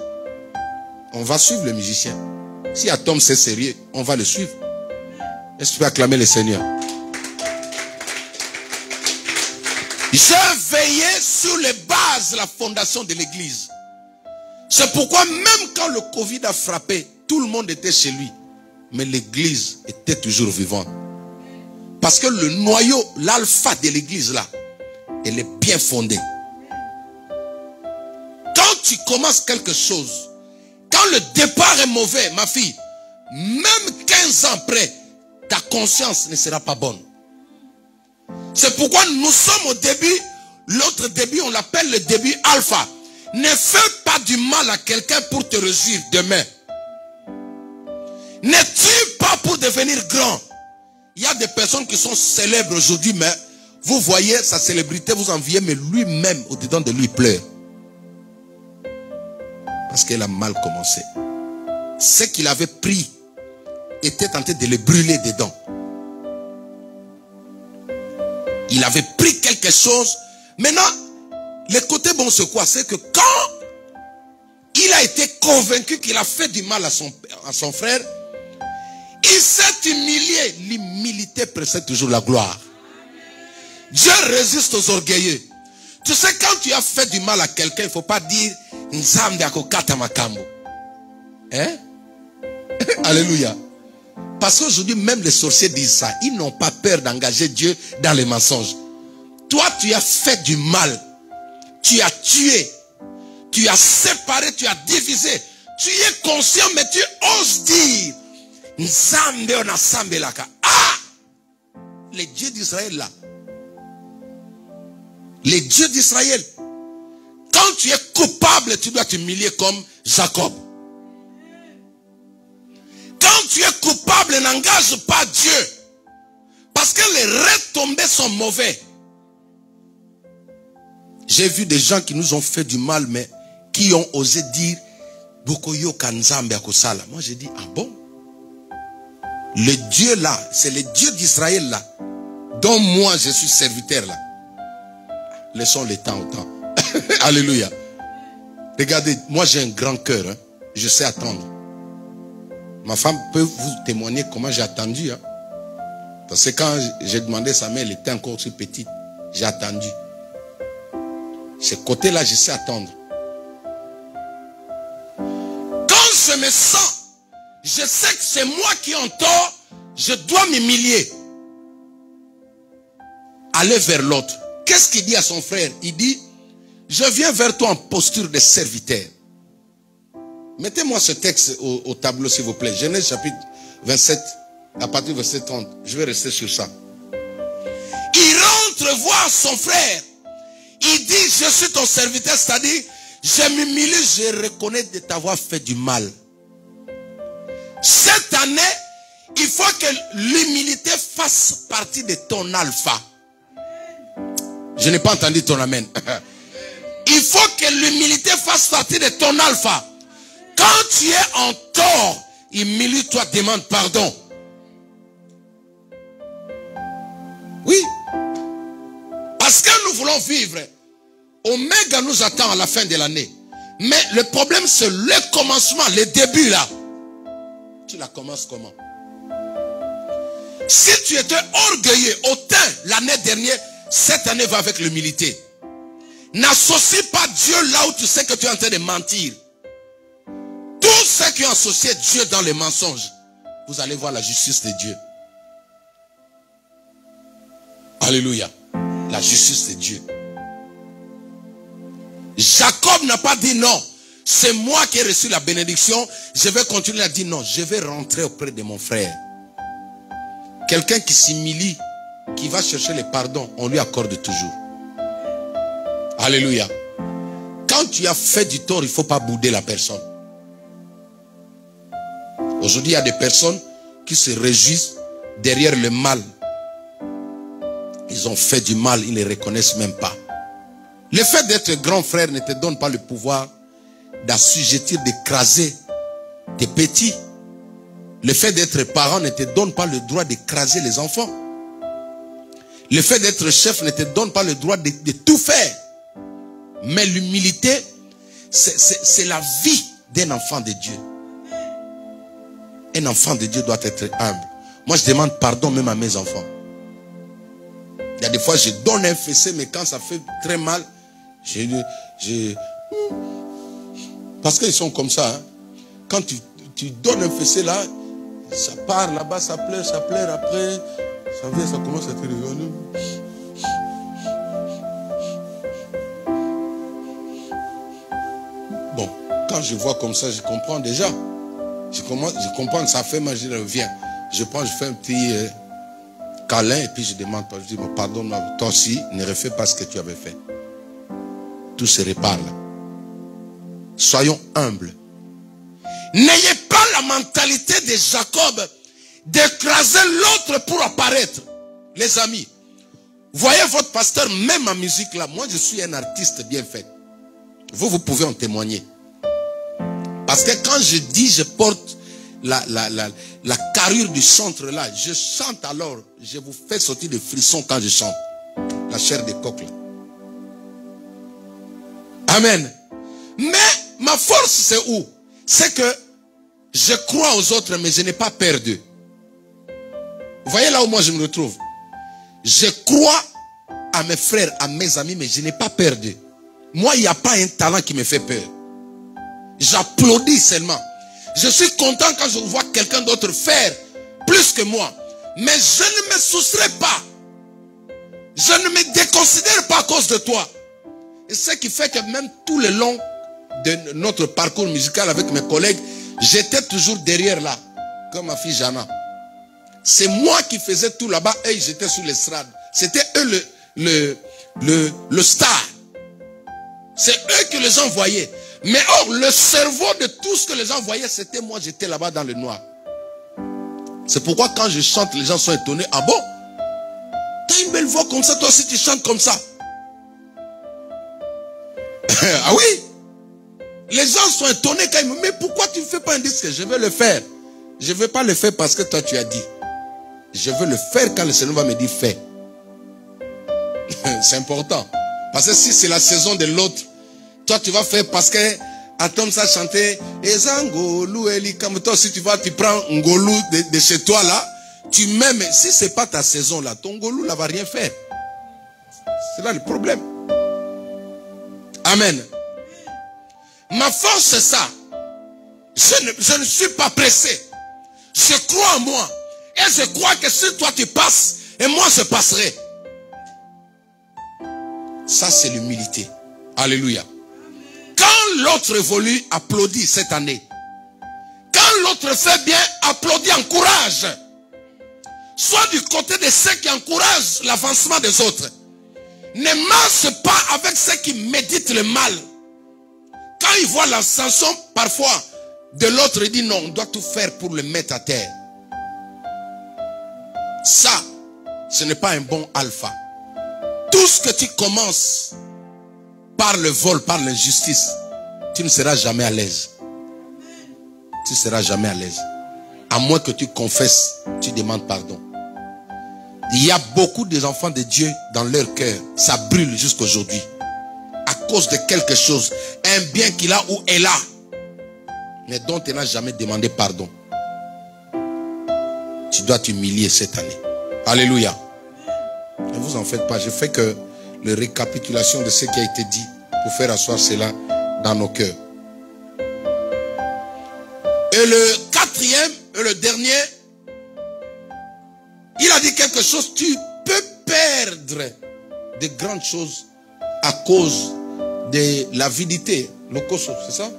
on va suivre le musicien. Si Atom c'est sérieux, on va le suivre. Est-ce que tu peux acclamer le Seigneur? J'ai veillé sur les bases, la fondation de l'église. C'est pourquoi même quand le Covid a frappé, tout le monde était chez lui. Mais l'église était toujours vivante. Parce que le noyau, l'alpha de l'église là, elle est bien fondée. Quand tu commences quelque chose, quand le départ est mauvais, ma fille, même 15 ans après, ta conscience ne sera pas bonne. C'est pourquoi nous sommes au début. L'autre début, on l'appelle le début alpha. Ne fais pas du mal à quelqu'un pour te réussir demain. Ne tue pas pour devenir grand. Il y a des personnes qui sont célèbres aujourd'hui, mais vous voyez sa célébrité, vous enviez, mais lui-même, au-dedans de lui, pleure. Parce qu'elle a mal commencé. Ce qu'il avait pris était tenté de le brûler dedans. Il avait pris quelque chose. Maintenant, le côté bon c'est quoi? C'est que quand il a été convaincu qu'il a fait du mal à son frère, il s'est humilié. L'humilité précède toujours la gloire. Dieu résiste aux orgueilleux. Tu sais, quand tu as fait du mal à quelqu'un, il ne faut pas dire Nzambe akokata makambo. Hein? Alléluia. Parce qu'aujourd'hui, même les sorciers disent ça. Ils n'ont pas peur d'engager Dieu dans les mensonges. Toi, tu as fait du mal. Tu as tué. Tu as séparé, tu as divisé. Tu es conscient, mais tu oses dire Nzambe onasambe laka. Ah! Les dieux d'Israël là. Les dieux d'Israël. Quand tu es coupable, tu dois t'humilier comme Jacob. Quand tu es coupable, n'engage pas Dieu. Parce que les retombées sont mauvais. J'ai vu des gens qui nous ont fait du mal, mais qui ont osé dire Bokoyo Kanzambe Akosala. Moi j'ai dit, ah bon? Le Dieu là, c'est le Dieu d'Israël là, dont moi je suis serviteur là. Laissons le temps au temps. Alléluia. Regardez, moi j'ai un grand cœur. Hein. Je sais attendre. Ma femme peut vous témoigner comment j'ai attendu. Hein. Parce que quand j'ai demandé sa mère, elle était encore si petite. J'ai attendu. Ce côté-là, je sais attendre. Quand je me sens, je sais que c'est moi qui en tort, je dois m'humilier. Aller vers l'autre. Qu'est-ce qu'il dit à son frère? Il dit, je viens vers toi en posture de serviteur. Mettez-moi ce texte au tableau, s'il vous plaît. Genèse chapitre 27, à partir du verset 30. Je vais rester sur ça. Il rentre voir son frère. Il dit, je suis ton serviteur, c'est-à-dire, je m'humilie, je reconnais de t'avoir fait du mal. Cette année, il faut que l'humilité fasse partie de ton alpha. Je n'ai pas entendu ton amen. Il faut que l'humilité fasse partie de ton alpha. Quand tu es en tort, humilie-toi, demande pardon. Oui. Parce que nous voulons vivre. Omega nous attend à la fin de l'année. Mais le problème, c'est le commencement, le début là. Tu la commences comment? Si tu étais orgueilleux, hautain l'année dernière, cette année va avec l'humilité. N'associe pas Dieu là où tu sais que tu es en train de mentir. Tous ceux qui ont associé Dieu dans les mensonges, vous allez voir la justice de Dieu. Alléluia. La justice de Dieu. Jacob n'a pas dit non. C'est moi qui ai reçu la bénédiction. Je vais continuer à dire non. Je vais rentrer auprès de mon frère. Quelqu'un qui s'humilie, qui va chercher le pardon, on lui accorde toujours. Alléluia. Quand tu as fait du tort, il ne faut pas bouder la personne. Aujourd'hui, il y a des personnes qui se réjouissent derrière le mal. Ils ont fait du mal, ils ne le reconnaissent même pas. Le fait d'être grand frère ne te donne pas le pouvoir d'assujettir, d'écraser tes petits. Le fait d'être parent ne te donne pas le droit d'écraser les enfants. Le fait d'être chef ne te donne pas le droit de tout faire. Mais l'humilité, c'est la vie d'un enfant de Dieu. Un enfant de Dieu doit être humble. Moi, je demande pardon même à mes enfants. Il y a des fois, je donne un fessé, mais quand ça fait très mal, parce qu'ils sont comme ça. Hein. Quand tu donnes un fessé là, ça part là-bas, ça pleure après. Ça vient, ça commence à te revenir. Bon, quand je vois comme ça, je comprends déjà. Je comprends que ça fait mal, je reviens. Je prends, je fais un petit câlin et puis je demande, je dis, pardonne-moi, toi aussi, ne refais pas ce que tu avais fait. Tout se répare là. Soyons humbles. N'ayez pas la mentalité de Jacob d'écraser l'autre pour apparaître. Les amis, voyez votre pasteur, même en musique là, moi je suis un artiste bien fait. Vous pouvez en témoigner. Parce que quand je dis, je porte la carrure du chantre là, je chante alors, je vous fais sortir des frissons quand je chante. La chair des coqs là. Amen. Mais ma force c'est où? C'est que je crois aux autres mais je n'ai pas peur d'eux. Vous voyez là où moi je me retrouve? Je crois à mes frères, à mes amis, mais je n'ai pas peur d'eux. Moi, il n'y a pas un talent qui me fait peur. J'applaudis seulement. Je suis content quand je vois quelqu'un d'autre faire plus que moi. Mais je ne me soustrais pas. Je ne me déconsidère pas à cause de toi. Et ce qui fait que même tout le long de notre parcours musical avec mes collègues, j'étais toujours derrière là, comme ma fille Jana. C'est moi qui faisais tout là-bas et j'étais sur l'estrade. C'était eux le star. C'est eux que les gens voyaient. Mais or, le cerveau de tout ce que les gens voyaient, c'était moi, j'étais là-bas dans le noir. C'est pourquoi quand je chante, les gens sont étonnés. Ah bon? T'as une belle voix comme ça, toi aussi tu chantes comme ça. Ah oui? Les gens sont étonnés quand ils me disent, mais pourquoi tu ne fais pas un disque? Je veux le faire. Je ne veux pas le faire parce que toi tu as dit. Je veux le faire quand le Seigneur va me dire fais. C'est important. Parce que si c'est la saison de l'autre, toi tu vas faire parce que Atom ça chantait Ezangolou Eli. Comme toi si tu prends un golou de chez toi là, tu m'aimes. Si c'est pas ta saison là, ton golou là va rien faire. C'est là le problème. Amen. Ma force c'est ça. Je ne suis pas pressé. Je crois en moi. Et je crois que si toi tu passes, et moi je passerai. Ça c'est l'humilité. Alléluia. Quand l'autre évolue, applaudis cette année. Quand l'autre fait bien, applaudis, encourage. Sois du côté de ceux qui encouragent l'avancement des autres. Ne marche pas avec ceux qui méditent le mal. Quand ils voient l'ascension, parfois, de l'autre, il dit non, on doit tout faire pour le mettre à terre. Ça, ce n'est pas un bon alpha. Tout ce que tu commences par le vol, par l'injustice, tu ne seras jamais à l'aise. Tu ne seras jamais à l'aise. À moins que tu confesses, tu demandes pardon. Il y a beaucoup d'enfants de Dieu dans leur cœur. Ça brûle jusqu'aujourd'hui. À cause de quelque chose. Un bien qu'il a ou elle a. Mais dont elle n'a jamais demandé pardon. Tu dois t'humilier cette année. Alléluia. Ne vous en faites pas. Je fais que la récapitulation de ce qui a été dit pour faire asseoir cela dans nos cœurs. Et le quatrième et le dernier, il a dit quelque chose. Tu peux perdre de grandes choses à cause de l'avidité. Le koso, c'est ça?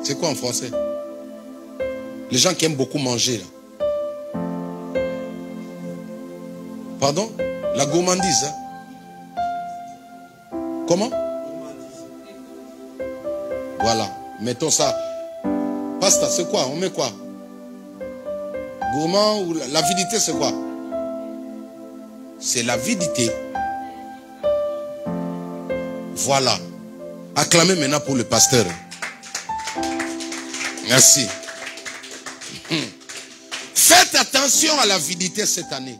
C'est quoi en français? Les gens qui aiment beaucoup manger là. Pardon? La gourmandise. Hein? Comment? Voilà. Mettons ça. Pasta, c'est quoi? On met quoi? Gourmand ou l'avidité, c'est quoi? C'est l'avidité. Voilà. Acclamez maintenant pour le pasteur. Merci. Faites attention à l'avidité cette année.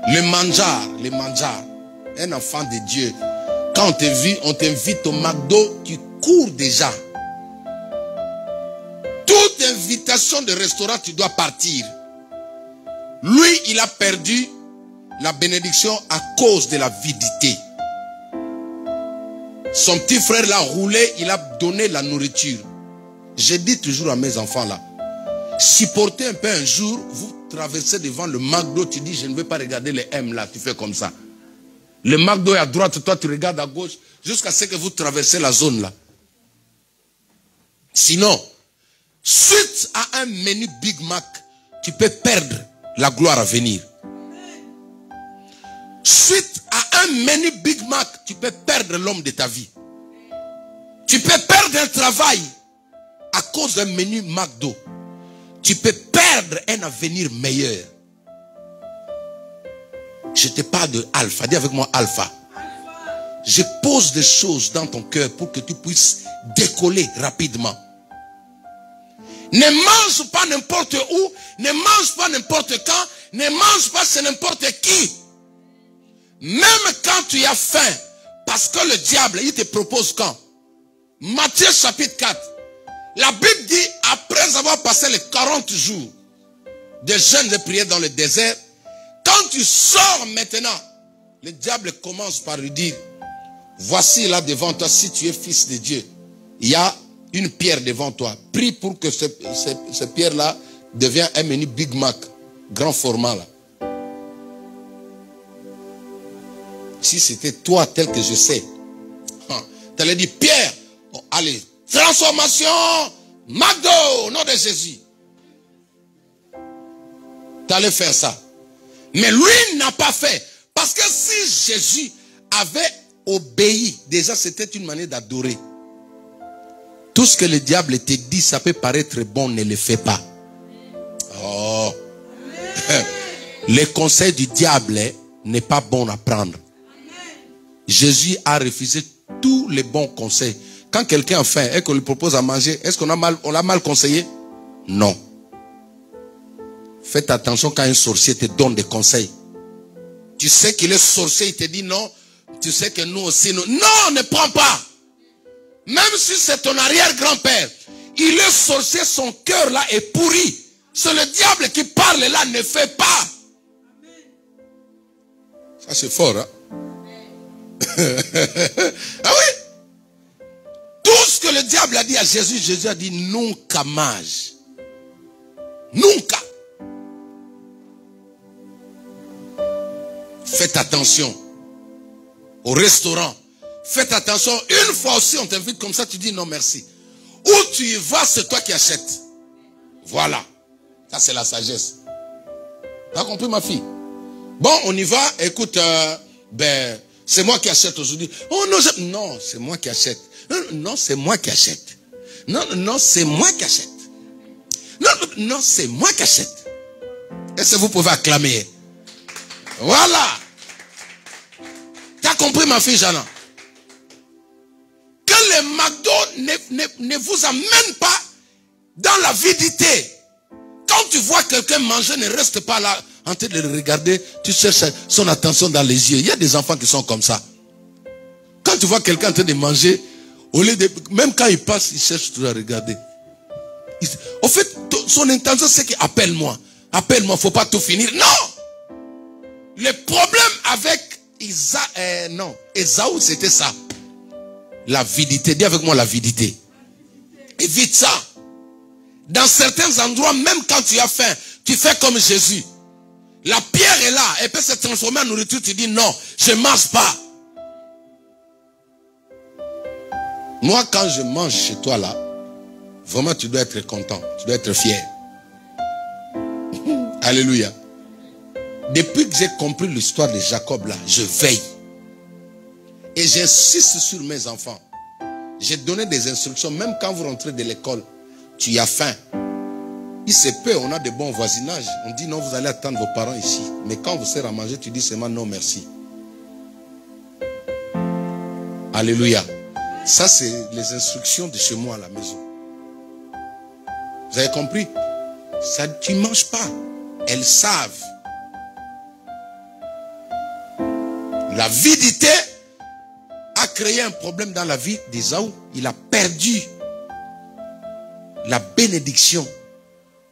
Le manjar. Un enfant de Dieu. Quand on t'invite au McDo, tu cours déjà. Toute invitation de restaurant, tu dois partir. Lui, il a perdu la bénédiction à cause de l'avidité. Son petit frère l'a roulé, il a donné la nourriture. Je dis toujours à mes enfants là, supportez un peu un jour, vous traversez devant le McDo, tu dis je ne veux pas regarder les M là, tu fais comme ça. Le McDo est à droite, toi tu regardes à gauche, jusqu'à ce que vous traversez la zone là. Sinon, suite à un menu Big Mac, tu peux perdre la gloire à venir. Suite à un menu Big Mac, tu peux perdre l'homme de ta vie. Tu peux perdre un travail à cause d'un menu McDo. Tu peux perdre un avenir meilleur. Je te parle de Alpha. Dis avec moi Alpha. Je pose des choses dans ton cœur pour que tu puisses décoller rapidement. Ne mange pas n'importe où, ne mange pas n'importe quand, ne mange pas chez n'importe qui. Même quand tu as faim, parce que le diable, il te propose quand? Matthieu chapitre 4. La Bible dit, après avoir passé les 40 jours de jeûne et de prière dans le désert, quand tu sors maintenant, le diable commence par lui dire, voici là devant toi, si tu es fils de Dieu, il y a une pierre devant toi. Prie pour que cette pierre-là devienne un menu Big Mac, grand format là. Si c'était toi tel que je sais, tu allais dire, Pierre, oh, allez, transformation, McDo, au nom de Jésus. Tu allais faire ça. Mais lui n'a pas fait. Parce que si Jésus avait obéi, déjà c'était une manière d'adorer. Tout ce que le diable te dit, ça peut paraître bon, ne le fais pas. Oh. Le conseil du diable n'est pas bon à prendre. Jésus a refusé tous les bons conseils. Quand quelqu'un a faim et qu'on lui propose à manger, est-ce qu'on l'a mal conseillé? Non. Faites attention quand un sorcier te donne des conseils. Tu sais qu'il est sorcier, il te dit non. Tu sais que nous aussi, nous... Non, ne prends pas. Même si c'est ton arrière-grand-père, il est sorcier, son cœur là est pourri. C'est le diable qui parle là, ne fait pas. Ça c'est fort, hein? Ah oui? Tout ce que le diable a dit à Jésus, Jésus a dit nunca mais. Nunca. Faites attention au restaurant. Faites attention. Une fois aussi, on t'invite comme ça, tu dis non merci. Où tu y vas, c'est toi qui achètes. Voilà. Ça, c'est la sagesse. T'as compris, ma fille? Bon, on y va. Écoute, c'est moi qui achète aujourd'hui. Oh non, non, c'est moi qui achète. Non, c'est moi qui achète. Non, non, c'est moi qui achète. Non, non, c'est moi qui achète. Est-ce que vous pouvez acclamer? Voilà. T'as compris, ma fille, Jana? Que le McDo ne vous amène pas dans l'avidité. Quand tu vois quelqu'un manger, ne reste pas là en train de le regarder. Tu cherches son attention dans les yeux. Il y a des enfants qui sont comme ça. Quand tu vois quelqu'un en train de manger, au lieu de, même quand il passe, il cherche toujours à regarder. En fait, son intention, c'est qu'il appelle-moi. Appelle-moi, il ne faut pas tout finir. Non! Le problème avec Ésaü, c'était ça. L'avidité. Dis avec moi l'avidité. Évite ça. Dans certains endroits, même quand tu as faim, tu fais comme Jésus. La pierre est là, elle peut se transformer en nourriture. Tu dis non, je ne mange pas. Moi, quand je mange chez toi là, vraiment tu dois être content, tu dois être fier. Alléluia. Depuis que j'ai compris l'histoire de Jacob là, je veille. Et j'insiste sur mes enfants. J'ai donné des instructions, même quand vous rentrez de l'école, tu as faim. Il se peut, on a de bons voisinages. On dit non, vous allez attendre vos parents ici. Mais quand vous serez à manger, tu dis seulement non, merci. Alléluia. Ça, c'est les instructions de chez moi à la maison. Vous avez compris? Ça, tu ne manges pas. Elles savent. L'avidité a créé un problème dans la vie d'Ésaü. Il a perdu la bénédiction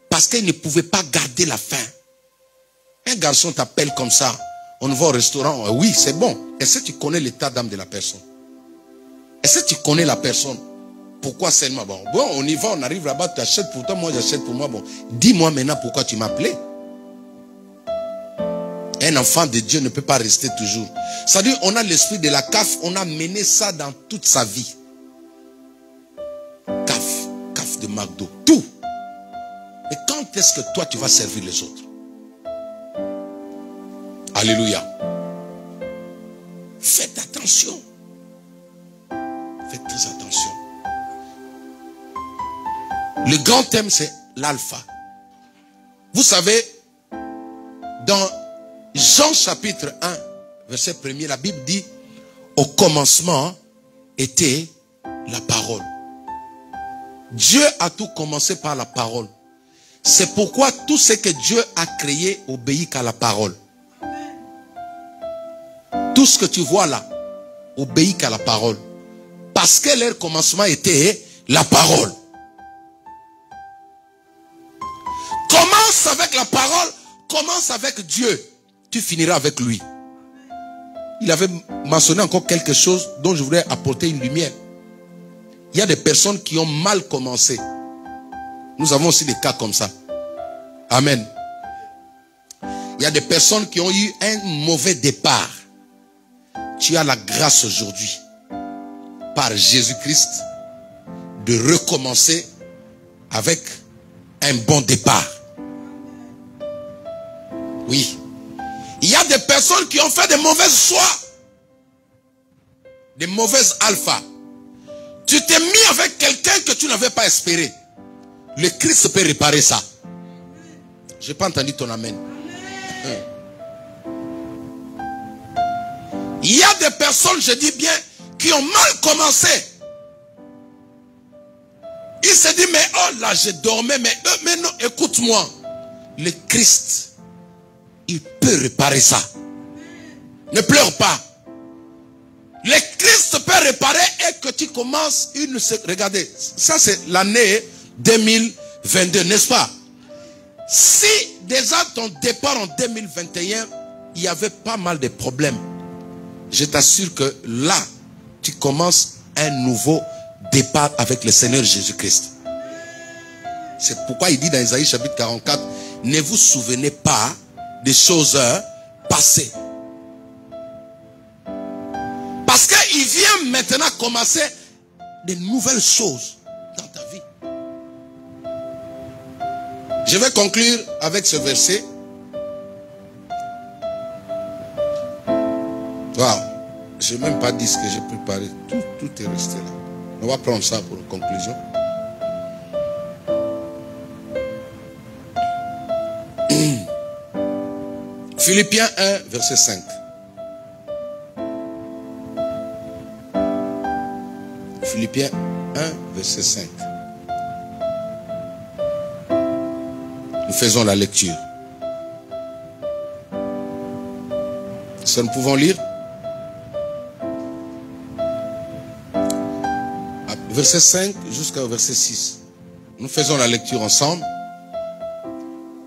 parce qu'il ne pouvait pas garder la faim. Un garçon t'appelle comme ça, on va au restaurant, oui c'est bon. Est-ce que tu connais l'état d'âme de la personne? Est-ce que tu connais la personne? Pourquoi seulement? Bon, on y va, on arrive là-bas, tu achètes pour toi, moi j'achète pour moi. Bon, dis-moi maintenant pourquoi tu m'as appelé. Un enfant de Dieu ne peut pas rester toujours. C'est-à-dire, on a l'esprit de la CAF, on a mené ça dans toute sa vie. CAF de McDo, tout. Et quand est-ce que toi tu vas servir les autres? Alléluia. Faites attention. Faites très attention. Le grand thème, c'est l'alpha. Vous savez, dans Jean chapitre 1, verset 1er, la Bible dit, au commencement était la parole. Dieu a tout commencé par la parole. C'est pourquoi tout ce que Dieu a créé obéit qu'à la parole. Tout ce que tu vois là obéit qu'à la parole. Parce que leur commencement était la parole. Commence avec la parole, commence avec Dieu. Tu finiras avec lui. Il avait mentionné encore quelque chose dont je voudrais apporter une lumière. Il y a des personnes qui ont mal commencé. Nous avons aussi des cas comme ça. Amen. Il y a des personnes qui ont eu un mauvais départ. Tu as la grâce aujourd'hui, par Jésus-Christ, de recommencer avec un bon départ. Oui. Il y a des personnes qui ont fait des mauvaises choix. Des mauvaises alphas. Tu t'es mis avec quelqu'un que tu n'avais pas espéré. Le Christ peut réparer ça. Je n'ai pas entendu ton amen. Il y a des personnes, je dis bien, qui ont mal commencé. Il se dit, mais oh là, je dormais, mais non, écoute-moi. Le Christ, il peut réparer ça. Ne pleure pas. Le Christ peut réparer et que tu commences une... Regardez, ça c'est l'année 2022, n'est-ce pas? Si déjà ton départ en 2021, il y avait pas mal de problèmes, je t'assure que là, tu commences un nouveau départ avec le Seigneur Jésus-Christ. C'est pourquoi il dit dans Isaïe chapitre 44, ne vous souvenez pas des choses passées. Parce qu'il vient maintenant commencer de nouvelles choses dans ta vie. Je vais conclure avec ce verset. Wow. Je n'ai même pas dit ce que j'ai préparé. Tout est resté là. On va prendre ça pour une conclusion. Philippiens 1, verset 5. Philippiens 1, verset 5. Nous faisons la lecture. Ça, nous pouvons lire. Verset 5 jusqu'au verset 6. Nous faisons la lecture ensemble.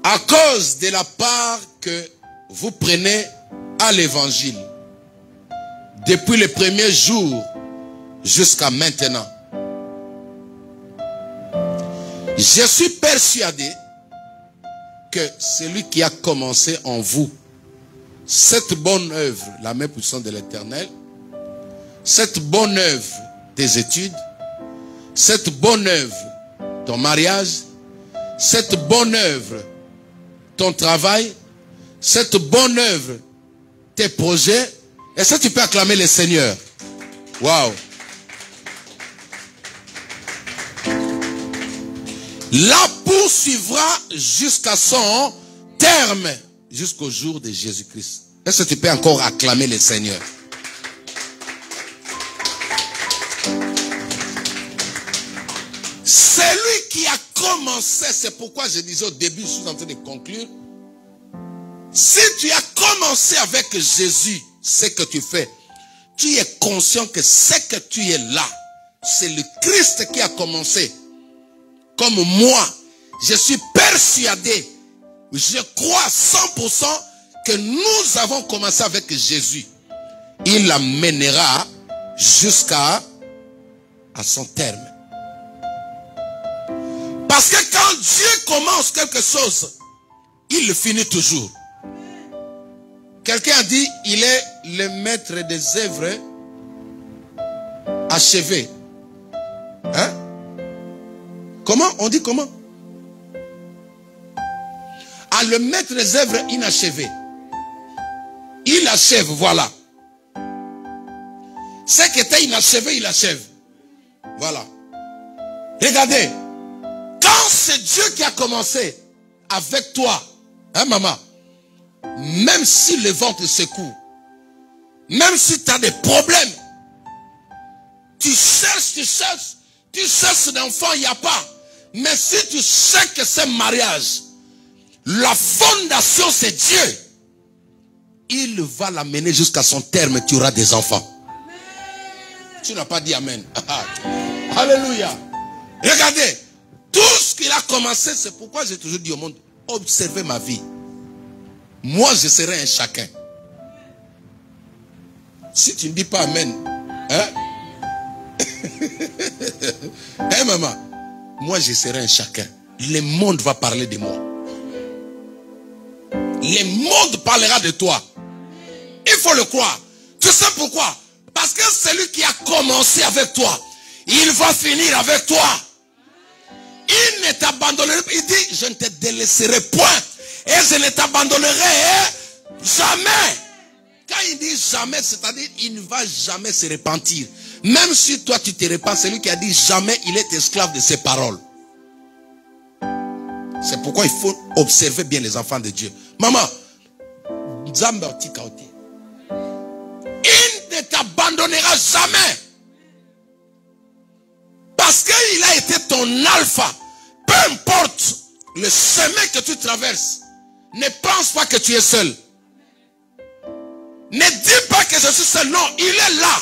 À cause de la part que vous prenez à l'évangile, depuis le premier jour jusqu'à maintenant, je suis persuadé que celui qui a commencé en vous cette bonne œuvre, la main puissante de l'Éternel, cette bonne œuvre des études, cette bonne œuvre, ton mariage, cette bonne œuvre, ton travail, cette bonne œuvre, tes projets, est-ce que tu peux acclamer le Seigneur? Waouh! La poursuivra jusqu'à son terme, jusqu'au jour de Jésus-Christ. Est-ce que tu peux encore acclamer le Seigneur? Celui qui a commencé, c'est pourquoi je disais au début, je suis en train de conclure. Si tu as commencé avec Jésus, ce que tu fais, tu es conscient que ce que tu es là, c'est le Christ qui a commencé. Comme moi, je suis persuadé, je crois 100% que nous avons commencé avec Jésus. Il l'amènera jusqu'à son terme. Parce que quand Dieu commence quelque chose, il le finit toujours. Quelqu'un a dit, il est le maître des œuvres achevées. Hein? Comment? On dit comment? à le mettre les œuvres inachevées. Il achève, voilà. Ce qui était inachevé, il achève. Voilà. Regardez. Quand c'est Dieu qui a commencé avec toi, hein maman, même si le vent te secoue, même si tu as des problèmes, tu cherches d'enfants, il n'y a pas. Mais si tu sais que c'est mariage, la fondation c'est Dieu, il va l'amener jusqu'à son terme et tu auras des enfants. Amen. Tu n'as pas dit amen. Alléluia. Regardez, tout ce qu'il a commencé, c'est pourquoi j'ai toujours dit au monde, observez ma vie. Moi, je serai un chacun. Si tu ne dis pas amen, hein? Hein maman? Moi, je serai un chacun. Le monde va parler de moi. Le monde parlera de toi. Il faut le croire. Tu sais pourquoi? Parce que celui qui a commencé avec toi, il va finir avec toi. Il ne t'abandonnera pas. Il dit, je ne te délaisserai point. Et je ne t'abandonnerai jamais. Quand il dit jamais, c'est-à-dire il ne va jamais se repentir. Même si toi tu te repens, celui qui a dit jamais, il est esclave de ses paroles. C'est pourquoi il faut observer bien les enfants de Dieu. Maman, il ne t'abandonnera jamais. Parce qu'il a été ton alpha. Peu importe le chemin que tu traverses, ne pense pas que tu es seul. Ne dis pas que je suis seul. Non, il est là.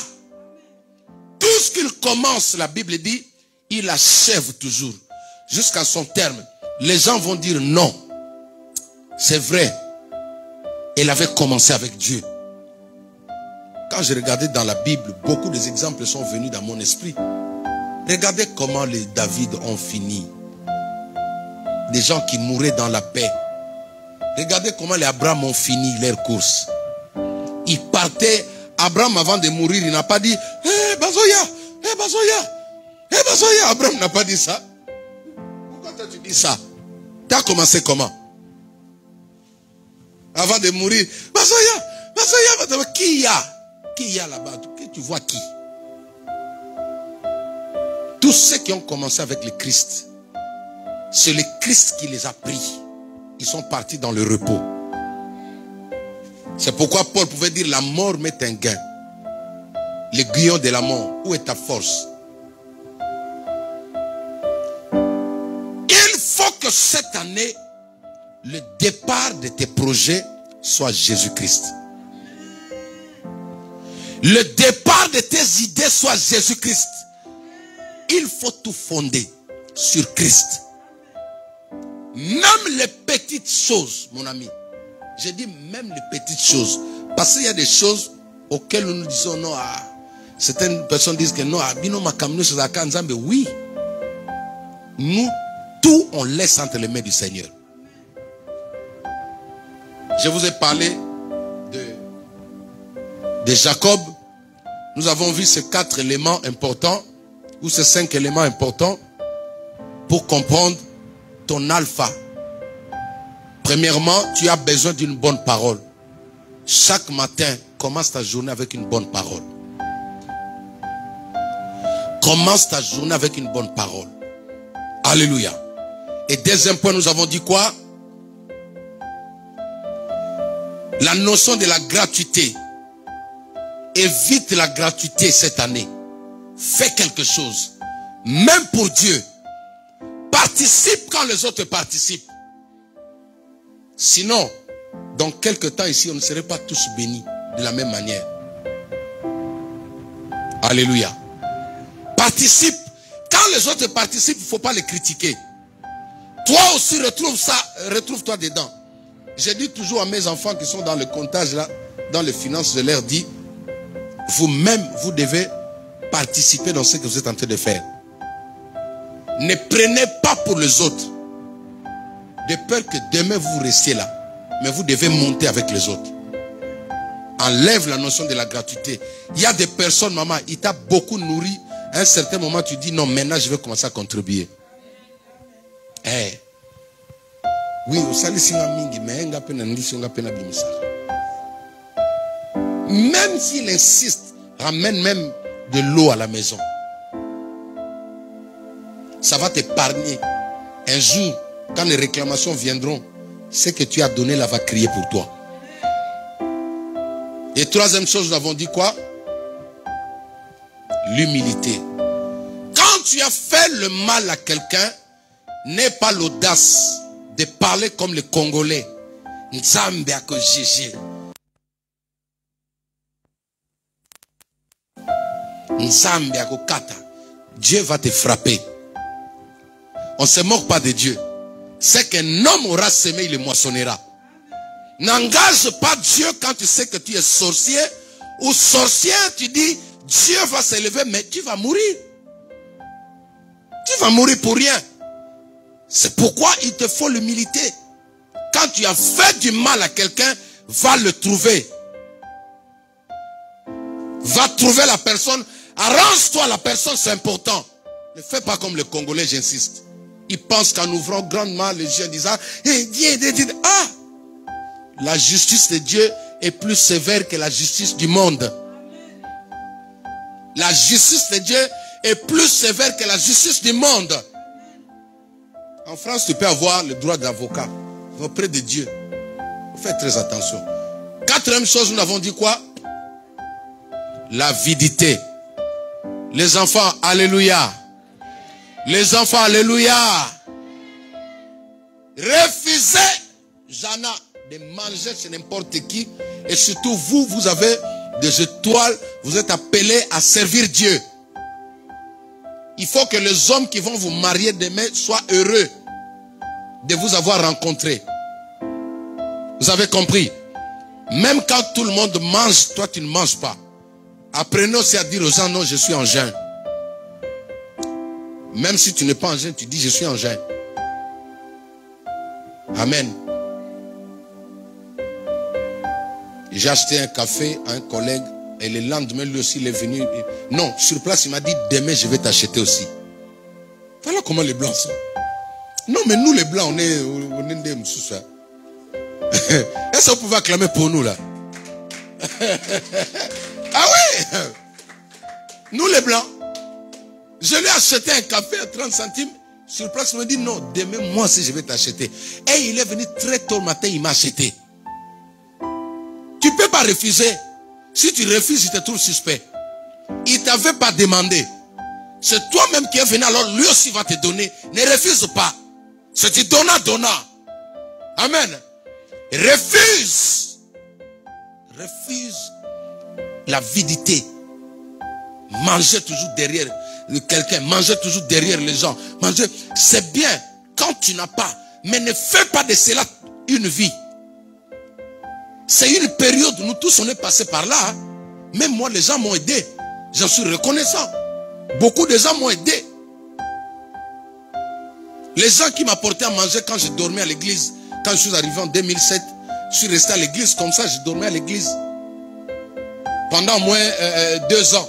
Tout ce qu'il commence, la Bible dit, il achève toujours. Jusqu'à son terme. Les gens vont dire non. C'est vrai. Elle avait commencé avec Dieu. Quand je regardais dans la Bible, beaucoup d'exemples sont venus dans mon esprit. Regardez comment les David ont fini. Des gens qui mouraient dans la paix. Regardez comment les Abraham ont fini leur course. Ils partaient. Abraham, avant de mourir, il n'a pas dit hé Bazoya, hé Bazoya, hé Bazoya. Abraham n'a pas dit ça. Pourquoi toi tu dis ça? Tu as commencé comment? Avant de mourir, Bazoya, Bazoya, qui y a là-bas? Tu vois qui? Tous ceux qui ont commencé avec le Christ, c'est le Christ qui les a pris. Ils sont partis dans le repos. C'est pourquoi Paul pouvait dire la mort m'est un gain. L'aiguillon de la mort, où est ta force? Il faut que cette année, le départ de tes projets soit Jésus-Christ. Le départ de tes idées soit Jésus-Christ. Il faut tout fonder sur Christ. Même les petites choses, mon ami. Je dis même les petites choses. Parce qu'il y a des choses auxquelles nous disons non. Certaines personnes disent que non. Oui. Nous, tout on laisse entre les mains du Seigneur. Je vous ai parlé de Jacob. Nous avons vu ces 4 éléments importants. Ou ces 5 éléments importants. Pour comprendre ton alpha. Premièrement, tu as besoin d'une bonne parole. Chaque matin, commence ta journée avec une bonne parole. Commence ta journée avec une bonne parole. Alléluia. Et deuxième point, nous avons dit quoi? La notion de la gratuité. Évite la gratuité cette année. Fais quelque chose. Même pour Dieu. Participe quand les autres participent. Sinon, dans quelques temps ici, on ne serait pas tous bénis de la même manière. Alléluia. Participe. Quand les autres participent, il ne faut pas les critiquer. Toi aussi, retrouve-toi dedans. Je dis toujours à mes enfants qui sont dans le comptage là, dans les finances, je leur dis, vous-même, vous devez participer dans ce que vous êtes en train de faire. Ne prenez pas pour les autres. De peur que demain vous restiez là. Mais vous devez monter avec les autres. Enlève la notion de la gratuité. Il y a des personnes, maman, il t'a beaucoup nourri. À un certain moment, tu dis non, maintenant je vais commencer à contribuer. Hey. Oui, au salisinga mingi, mais nga pena ndisi nga pena bimisa. Même s'il insiste, ramène même de l'eau à la maison. Ça va t'épargner. Un jour, quand les réclamations viendront, ce que tu as donné là va crier pour toi. Et troisième chose, nous avons dit quoi? L'humilité. Quand tu as fait le mal à quelqu'un, n'aie pas l'audace de parler comme les Congolais. Nzambe ako jeje. Nzambe ako kata. Dieu va te frapper. On ne se moque pas de Dieu. C'est qu'un homme aura semé, il le moissonnera. N'engage pas Dieu quand tu sais que tu es sorcier ou sorcière, tu dis Dieu va s'élever, mais tu vas mourir. Tu vas mourir pour rien. C'est pourquoi il te faut l'humilité. Quand tu as fait du mal à quelqu'un, va le trouver. Va trouver la personne. Arrange-toi la personne, c'est important. Ne fais pas comme les Congolais, j'insiste. Ils pensent qu'en ouvrant grandement les yeux en disant ah, la justice de Dieu est plus sévère que la justice du monde. La justice de Dieu est plus sévère que la justice du monde. En France, tu peux avoir le droit d'avocat auprès de Dieu. Faites très attention. Quatrième chose, nous avons dit quoi? L'avidité. Les enfants, alléluia. Les enfants, alléluia. Refusez, Jana, de manger chez n'importe qui. Et surtout vous, vous avez des étoiles. Vous êtes appelés à servir Dieu. Il faut que les hommes qui vont vous marier demain soient heureux de vous avoir rencontré. Vous avez compris? Même quand tout le monde mange, toi tu ne manges pas. Apprenez aussi à dire aux gens, non, je suis en jeûne. Même si tu n'es pas en jeûne, tu dis, je suis en jeûne. Amen. J'ai acheté un café à un collègue et le lendemain, lui aussi, il est venu. Non, sur place, il m'a dit, demain, je vais t'acheter aussi. Voilà comment les Blancs sont. Non, mais nous, les Blancs, on est des moussous. Est-ce que vous pouvez acclamer pour nous, là? Ah oui! Nous, les Blancs, je lui ai acheté un café à 30 centimes. Sur place, il me dit, non, demain, moi aussi, je vais t'acheter. Et il est venu très tôt le matin, il m'a acheté. Tu ne peux pas refuser. Si tu refuses, il te trouve suspect. Il ne t'avait pas demandé. C'est toi-même qui es venu, alors lui aussi va te donner. Ne refuse pas. C'est du donnant. Amen. Refuse. Refuse l'avidité. Mangez toujours derrière quelqu'un. Mangez toujours derrière les gens. Mangez. C'est bien quand tu n'as pas. Mais ne fais pas de cela une vie. C'est une période, nous tous on est passés par là. Hein. Même moi, les gens m'ont aidé. J'en suis reconnaissant. Beaucoup de gens m'ont aidé. Les gens qui m'apportaient à manger quand je dormais à l'église, quand je suis arrivé en 2007, je suis resté à l'église comme ça, je dormais à l'église. Pendant au moins 2 ans.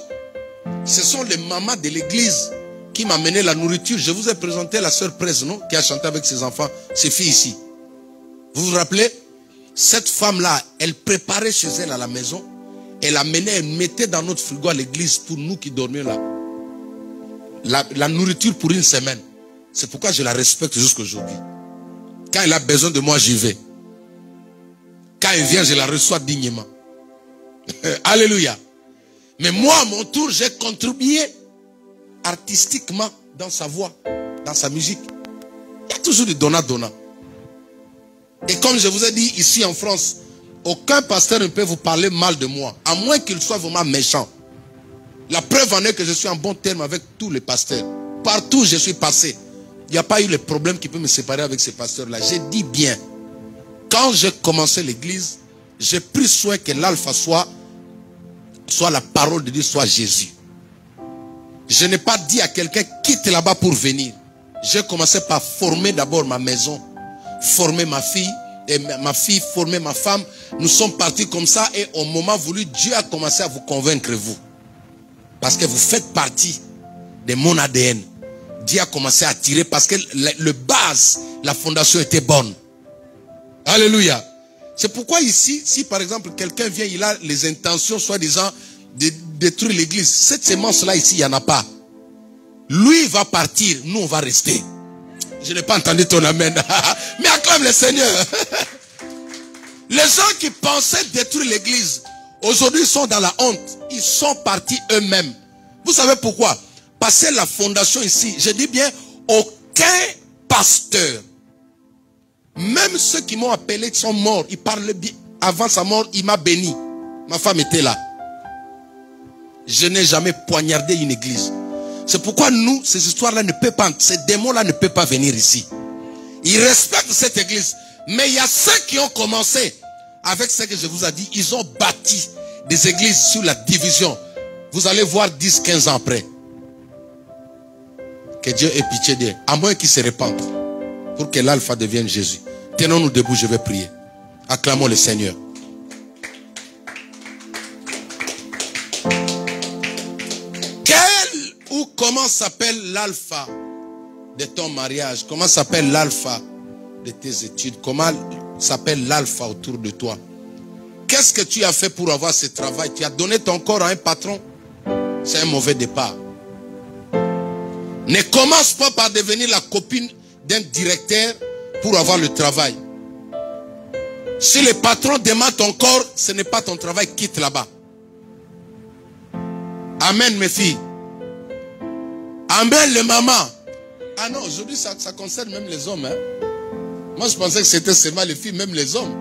Ce sont les mamans de l'église qui m'amenaient la nourriture. Je vous ai présenté la sœur Presse, non? Qui a chanté avec ses enfants, ses filles ici. Vous vous rappelez? Cette femme-là, elle préparait chez elle à la maison. Elle amenait, elle mettait dans notre frigo à l'église pour nous qui dormions là. La nourriture pour une semaine. C'est pourquoi je la respecte jusqu'à aujourd'hui. Quand elle a besoin de moi, j'y vais. Quand elle vient, je la reçois dignement. Alléluia. Mais moi, à mon tour, j'ai contribué artistiquement dans sa voix, dans sa musique. Il y a toujours du donnant-donnant. Et comme je vous ai dit ici en France, aucun pasteur ne peut vous parler mal de moi, à moins qu'il soit vraiment méchant. La preuve en est que je suis en bon terme avec tous les pasteurs. Partout où je suis passé, il n'y a pas eu le problème qui peut me séparer avec ces pasteurs-là. J'ai dit bien, quand j'ai commencé l'église, j'ai pris soin que l'alpha soit la parole de Dieu, soit Jésus. Je n'ai pas dit à quelqu'un quitte là-bas pour venir. J'ai commencé par former d'abord ma maison, former ma fille, et ma fille former ma femme. Nous sommes partis comme ça et au moment voulu, Dieu a commencé à vous convaincre vous. Parce que vous faites partie de mon ADN. Dieu a commencé à tirer parce que le base, la fondation était bonne. Alléluia. C'est pourquoi ici, si par exemple quelqu'un vient, il a les intentions soi-disant de détruire l'église, cette semence-là ici, il n'y en a pas. Lui va partir, nous on va rester. Je n'ai pas entendu ton amen. Mais acclame le Seigneur. Les gens qui pensaient détruire l'église, aujourd'hui sont dans la honte. Ils sont partis eux-mêmes. Vous savez pourquoi? Parce que la fondation ici, je dis bien, aucun pasteur, même ceux qui m'ont appelé sont morts. Ils parlaient bien. Avant sa mort, il m'a béni. Ma femme était là. Je n'ai jamais poignardé une église. C'est pourquoi nous, ces histoires-là ne peuvent pas, ces démons-là ne peuvent pas venir ici. Ils respectent cette église. Mais il y a ceux qui ont commencé avec ce que je vous ai dit. Ils ont bâti des églises sur la division. Vous allez voir 10, 15 ans après. Que Dieu ait pitié d'eux. À moins qu'ils se répandent. Pour que l'alpha devienne Jésus. Tenons-nous debout, je vais prier. Acclamons le Seigneur. Ou comment s'appelle l'alpha de ton mariage? Comment s'appelle l'alpha de tes études? Comment s'appelle l'alpha autour de toi? Qu'est-ce que tu as fait pour avoir ce travail? Tu as donné ton corps à un patron? C'est un mauvais départ. Ne commence pas par devenir la copine d'un directeur pour avoir le travail. Si le patron demande ton corps, ce n'est pas ton travail, quitte là-bas. Amen mes filles. Amen les mamans. Ah non, aujourd'hui ça concerne même les hommes. Hein? Moi je pensais que c'était seulement les filles, même les hommes.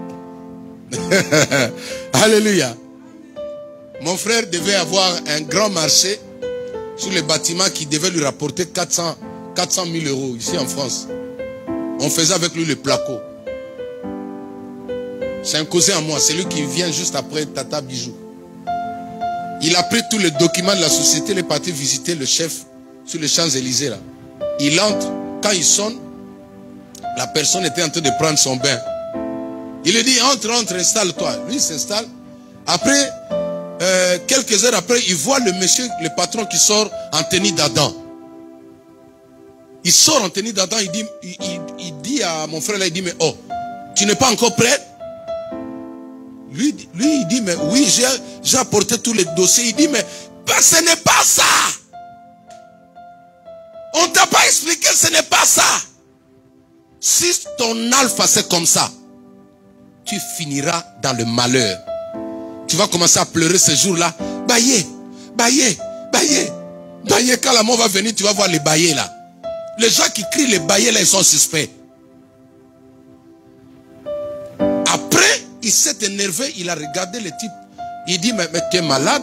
Alléluia. Mon frère devait avoir un grand marché sur les bâtiments qui devait lui rapporter 400 000 euros ici en France. On faisait avec lui le placo. C'est un cousin à moi, c'est lui qui vient juste après Tata Bijou. Il a pris tous les documents de la société, il est parti visiter le chef sur les Champs-Élysées là. Il entre, quand il sonne, la personne était en train de prendre son bain. Il lui dit, entre, installe-toi. Lui il s'installe. Après, quelques heures après, il voit le monsieur, le patron qui sort en tenue d'Adam. Il sort en tenue d'Adam, il dit à mon frère là, il dit, mais oh, tu n'es pas encore prêt? Lui, il dit, mais oui, j'ai apporté tous les dossiers. Il dit, mais ce n'est pas ça. On ne t'a pas expliqué, ce n'est pas ça. Si ton alpha c'est comme ça, tu finiras dans le malheur. Tu vas commencer à pleurer ce jour-là. Baillez, baillez, baillez. Baillez, quand la mort va venir, tu vas voir les baillés là. Les gens qui crient les baillés là, ils sont suspects. Après, il s'est énervé, il a regardé le type. Il dit, mais tu es malade?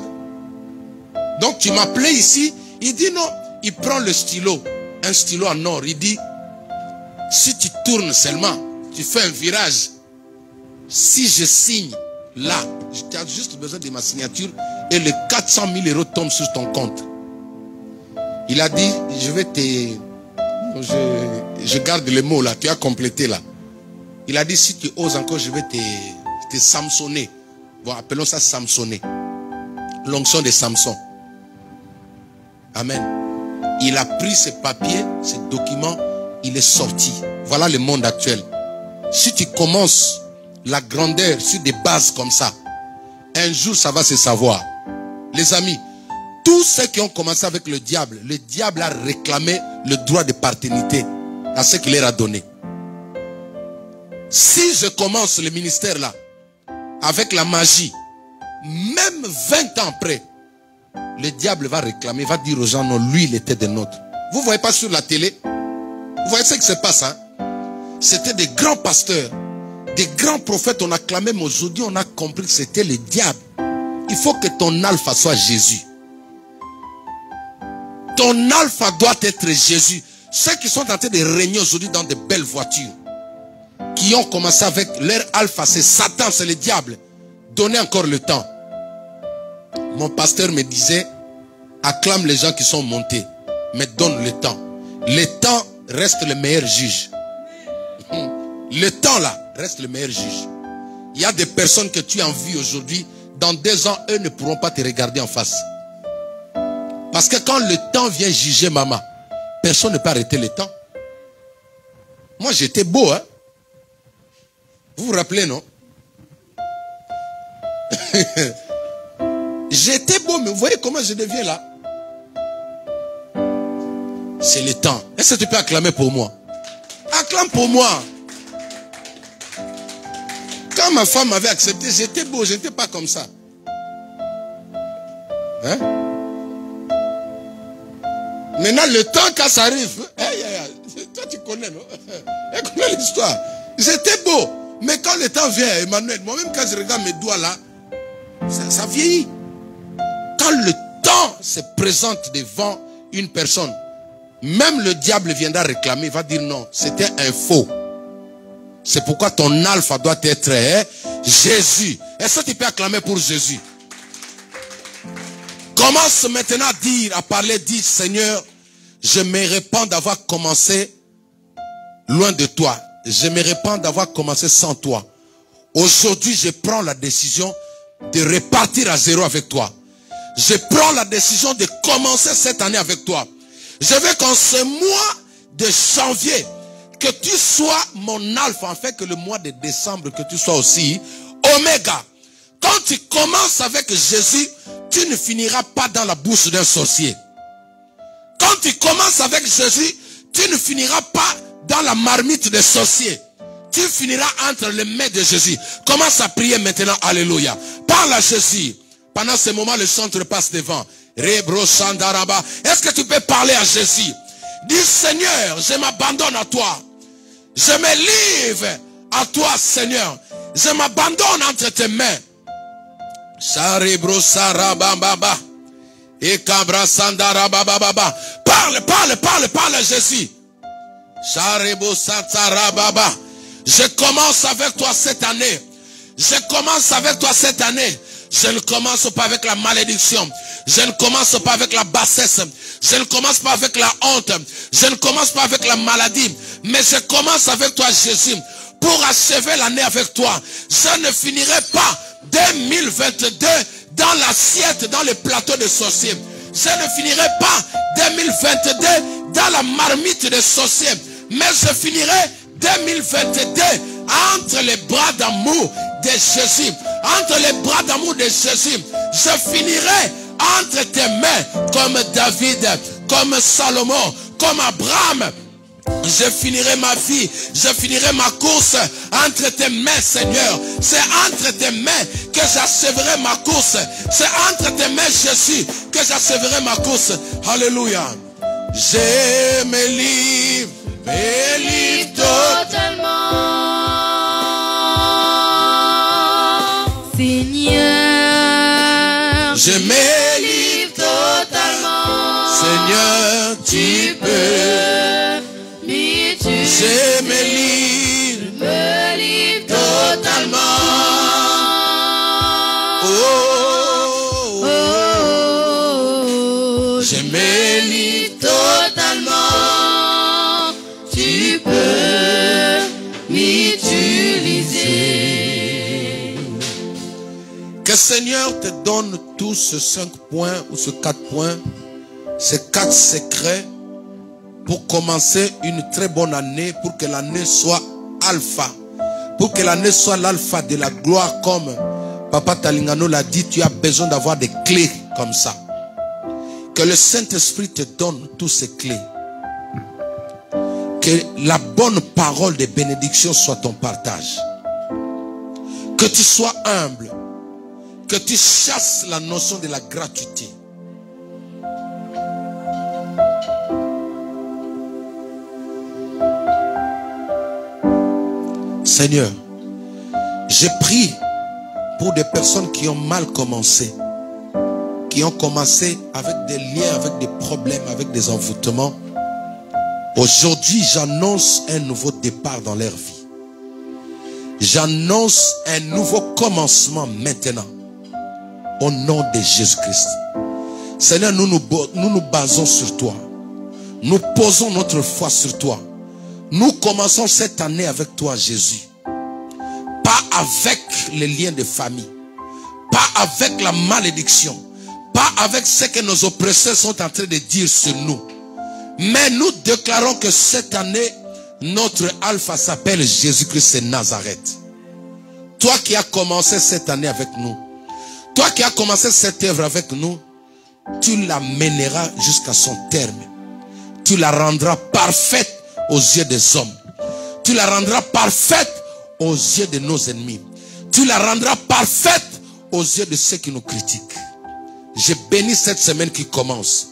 Donc tu m'appelais ici? Il dit non. Il prend le stylo, un stylo en or. Il dit, si tu tournes seulement, tu fais un virage. Si je signe là, tu as juste besoin de ma signature et les 400 000 euros tombent sur ton compte. Il a dit, je vais te... Je garde les mots là, tu as complété là. Il a dit, si tu oses encore, je vais te samsonner. Bon, appelons ça samsonner. L'onction de Samson. Amen. Il a pris ses papiers, ses documents, il est sorti. Voilà le monde actuel. Si tu commences la grandeur sur des bases comme ça, un jour ça va se savoir. Les amis, tous ceux qui ont commencé avec le diable a réclamé le droit de paternité à ce qu'il leur a donné. Si je commence le ministère là, avec la magie, même 20 ans après, le diable va réclamer, va dire aux gens, non, lui, il était des nôtres. Vous ne voyez pas sur la télé? Vous voyez ce qui se passe, hein? C'était des grands pasteurs, des grands prophètes, on a clamé, mais aujourd'hui, on a compris que c'était le diable. Il faut que ton alpha soit Jésus. Ton alpha doit être Jésus. Ceux qui sont en train de régner aujourd'hui dans de belles voitures, qui ont commencé avec leur alpha, c'est Satan, c'est le diable. Donnez encore le temps. Mon pasteur me disait, acclame les gens qui sont montés, mais donne le temps. Le temps reste le meilleur juge. Le temps là reste le meilleur juge. Il y a des personnes que tu envies aujourd'hui, dans 2 ans, eux ne pourront pas te regarder en face. Parce que quand le temps vient juger maman, personne ne peut arrêter le temps. Moi j'étais beau, hein. Vous vous rappelez, non? J'étais beau, mais vous voyez comment je deviens là? C'est le temps. Est-ce que tu peux acclamer pour moi? Acclame pour moi. Quand ma femme m'avait accepté, j'étais beau, je n'étais pas comme ça. Hein? Maintenant, le temps, quand ça arrive, toi tu connais, non? Tu connais l'histoire. J'étais beau. Mais quand le temps vient, Emmanuel, moi-même quand je regarde mes doigts là, ça vieillit. Quand le temps se présente devant une personne, même le diable viendra réclamer, il va dire non, c'était un faux. C'est pourquoi ton alpha doit être Jésus. Est-ce que tu peux acclamer pour Jésus? Commence maintenant à dire, à parler, dis Seigneur, je me répands d'avoir commencé loin de toi. Je me répands d'avoir commencé sans toi. Aujourd'hui, je prends la décision de repartir à zéro avec toi. Je prends la décision de commencer cette année avec toi. Je veux qu'en ce mois de janvier, que tu sois mon alpha, en fait que le mois de décembre, que tu sois aussi oméga. Quand tu commences avec Jésus, tu ne finiras pas dans la bouche d'un sorcier. Quand tu commences avec Jésus, tu ne finiras pas dans la marmite des sorciers. Tu finiras entre les mains de Jésus. Commence à prier maintenant. Alléluia. Parle à Jésus. Pendant ce moment, le centre passe devant. Est-ce que tu peux parler à Jésus? Dis Seigneur, je m'abandonne à toi. Je me livre à toi, Seigneur. Je m'abandonne entre tes mains. Parle à Jésus. Je commence avec toi cette année. Je commence avec toi cette année. Je ne commence pas avec la malédiction. Je ne commence pas avec la bassesse. Je ne commence pas avec la honte. Je ne commence pas avec la maladie. Mais je commence avec toi, Jésus, pour achever l'année avec toi. Je ne finirai pas 2022 dans l'assiette, dans le plateau des sorciers. Je ne finirai pas 2022 dans la marmite des sorciers. Mais je finirai 2022 entre les bras d'amour de Jésus. Entre les bras d'amour de Jésus. Je finirai entre tes mains comme David, comme Salomon, comme Abraham. Je finirai ma vie, je finirai ma course entre tes mains, Seigneur. C'est entre tes mains que j'achèverai ma course. C'est entre tes mains, Jésus, que j'achèverai ma course. Alléluia. Je me livre totalement, Seigneur. Je me livre totalement, Seigneur, tu peux. Je me livre totalement. Oh, je me livre totalement. Tu peux m'utiliser. Que Seigneur te donne tous ces 5 points ou ces 4 points, ces 4 secrets, pour commencer une très bonne année, pour que l'année soit alpha, pour que l'année soit l'alpha de la gloire, comme Papa Talingano l'a dit. Tu as besoin d'avoir des clés comme ça. Que le Saint-Esprit te donne tous ces clés. Que la bonne parole de bénédiction soit ton partage. Que tu sois humble. Que tu chasses la notion de la gratuité. Seigneur, j'ai prié pour des personnes qui ont mal commencé, qui ont commencé avec des liens, avec des problèmes, avec des envoûtements. Aujourd'hui, j'annonce un nouveau départ dans leur vie. J'annonce un nouveau commencement maintenant, au nom de Jésus-Christ. Seigneur, nous nous basons sur toi. Nous posons notre foi sur toi. Nous commençons cette année avec toi, Jésus. Pas avec les liens de famille. Pas avec la malédiction. Pas avec ce que nos oppresseurs sont en train de dire sur nous. Mais nous déclarons que cette année, notre alpha s'appelle Jésus-Christ de Nazareth. toi qui as commencé cette année avec nous, toi qui as commencé cette œuvre avec nous, tu la mèneras jusqu'à son terme. Tu la rendras parfaite aux yeux des hommes. Tu la rendras parfaite aux yeux de nos ennemis. Tu la rendras parfaite aux yeux de ceux qui nous critiquent. Je bénis cette semaine qui commence.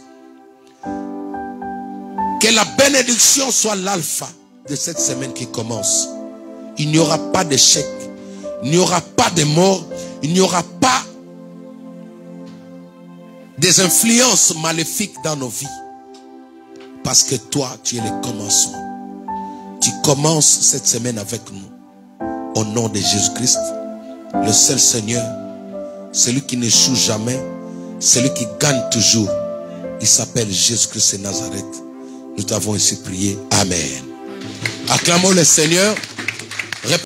Que la bénédiction soit l'alpha de cette semaine qui commence. Il n'y aura pas d'échec. Il n'y aura pas de mort. Il n'y aura pas des influences maléfiques dans nos vies. Parce que toi, tu es le commencement. Tu commences cette semaine avec nous. Au nom de Jésus-Christ, le seul Seigneur, celui qui n'échoue jamais, celui qui gagne toujours. Il s'appelle Jésus-Christ de Nazareth. Nous t'avons ici prié. Amen. Acclamons le Seigneur.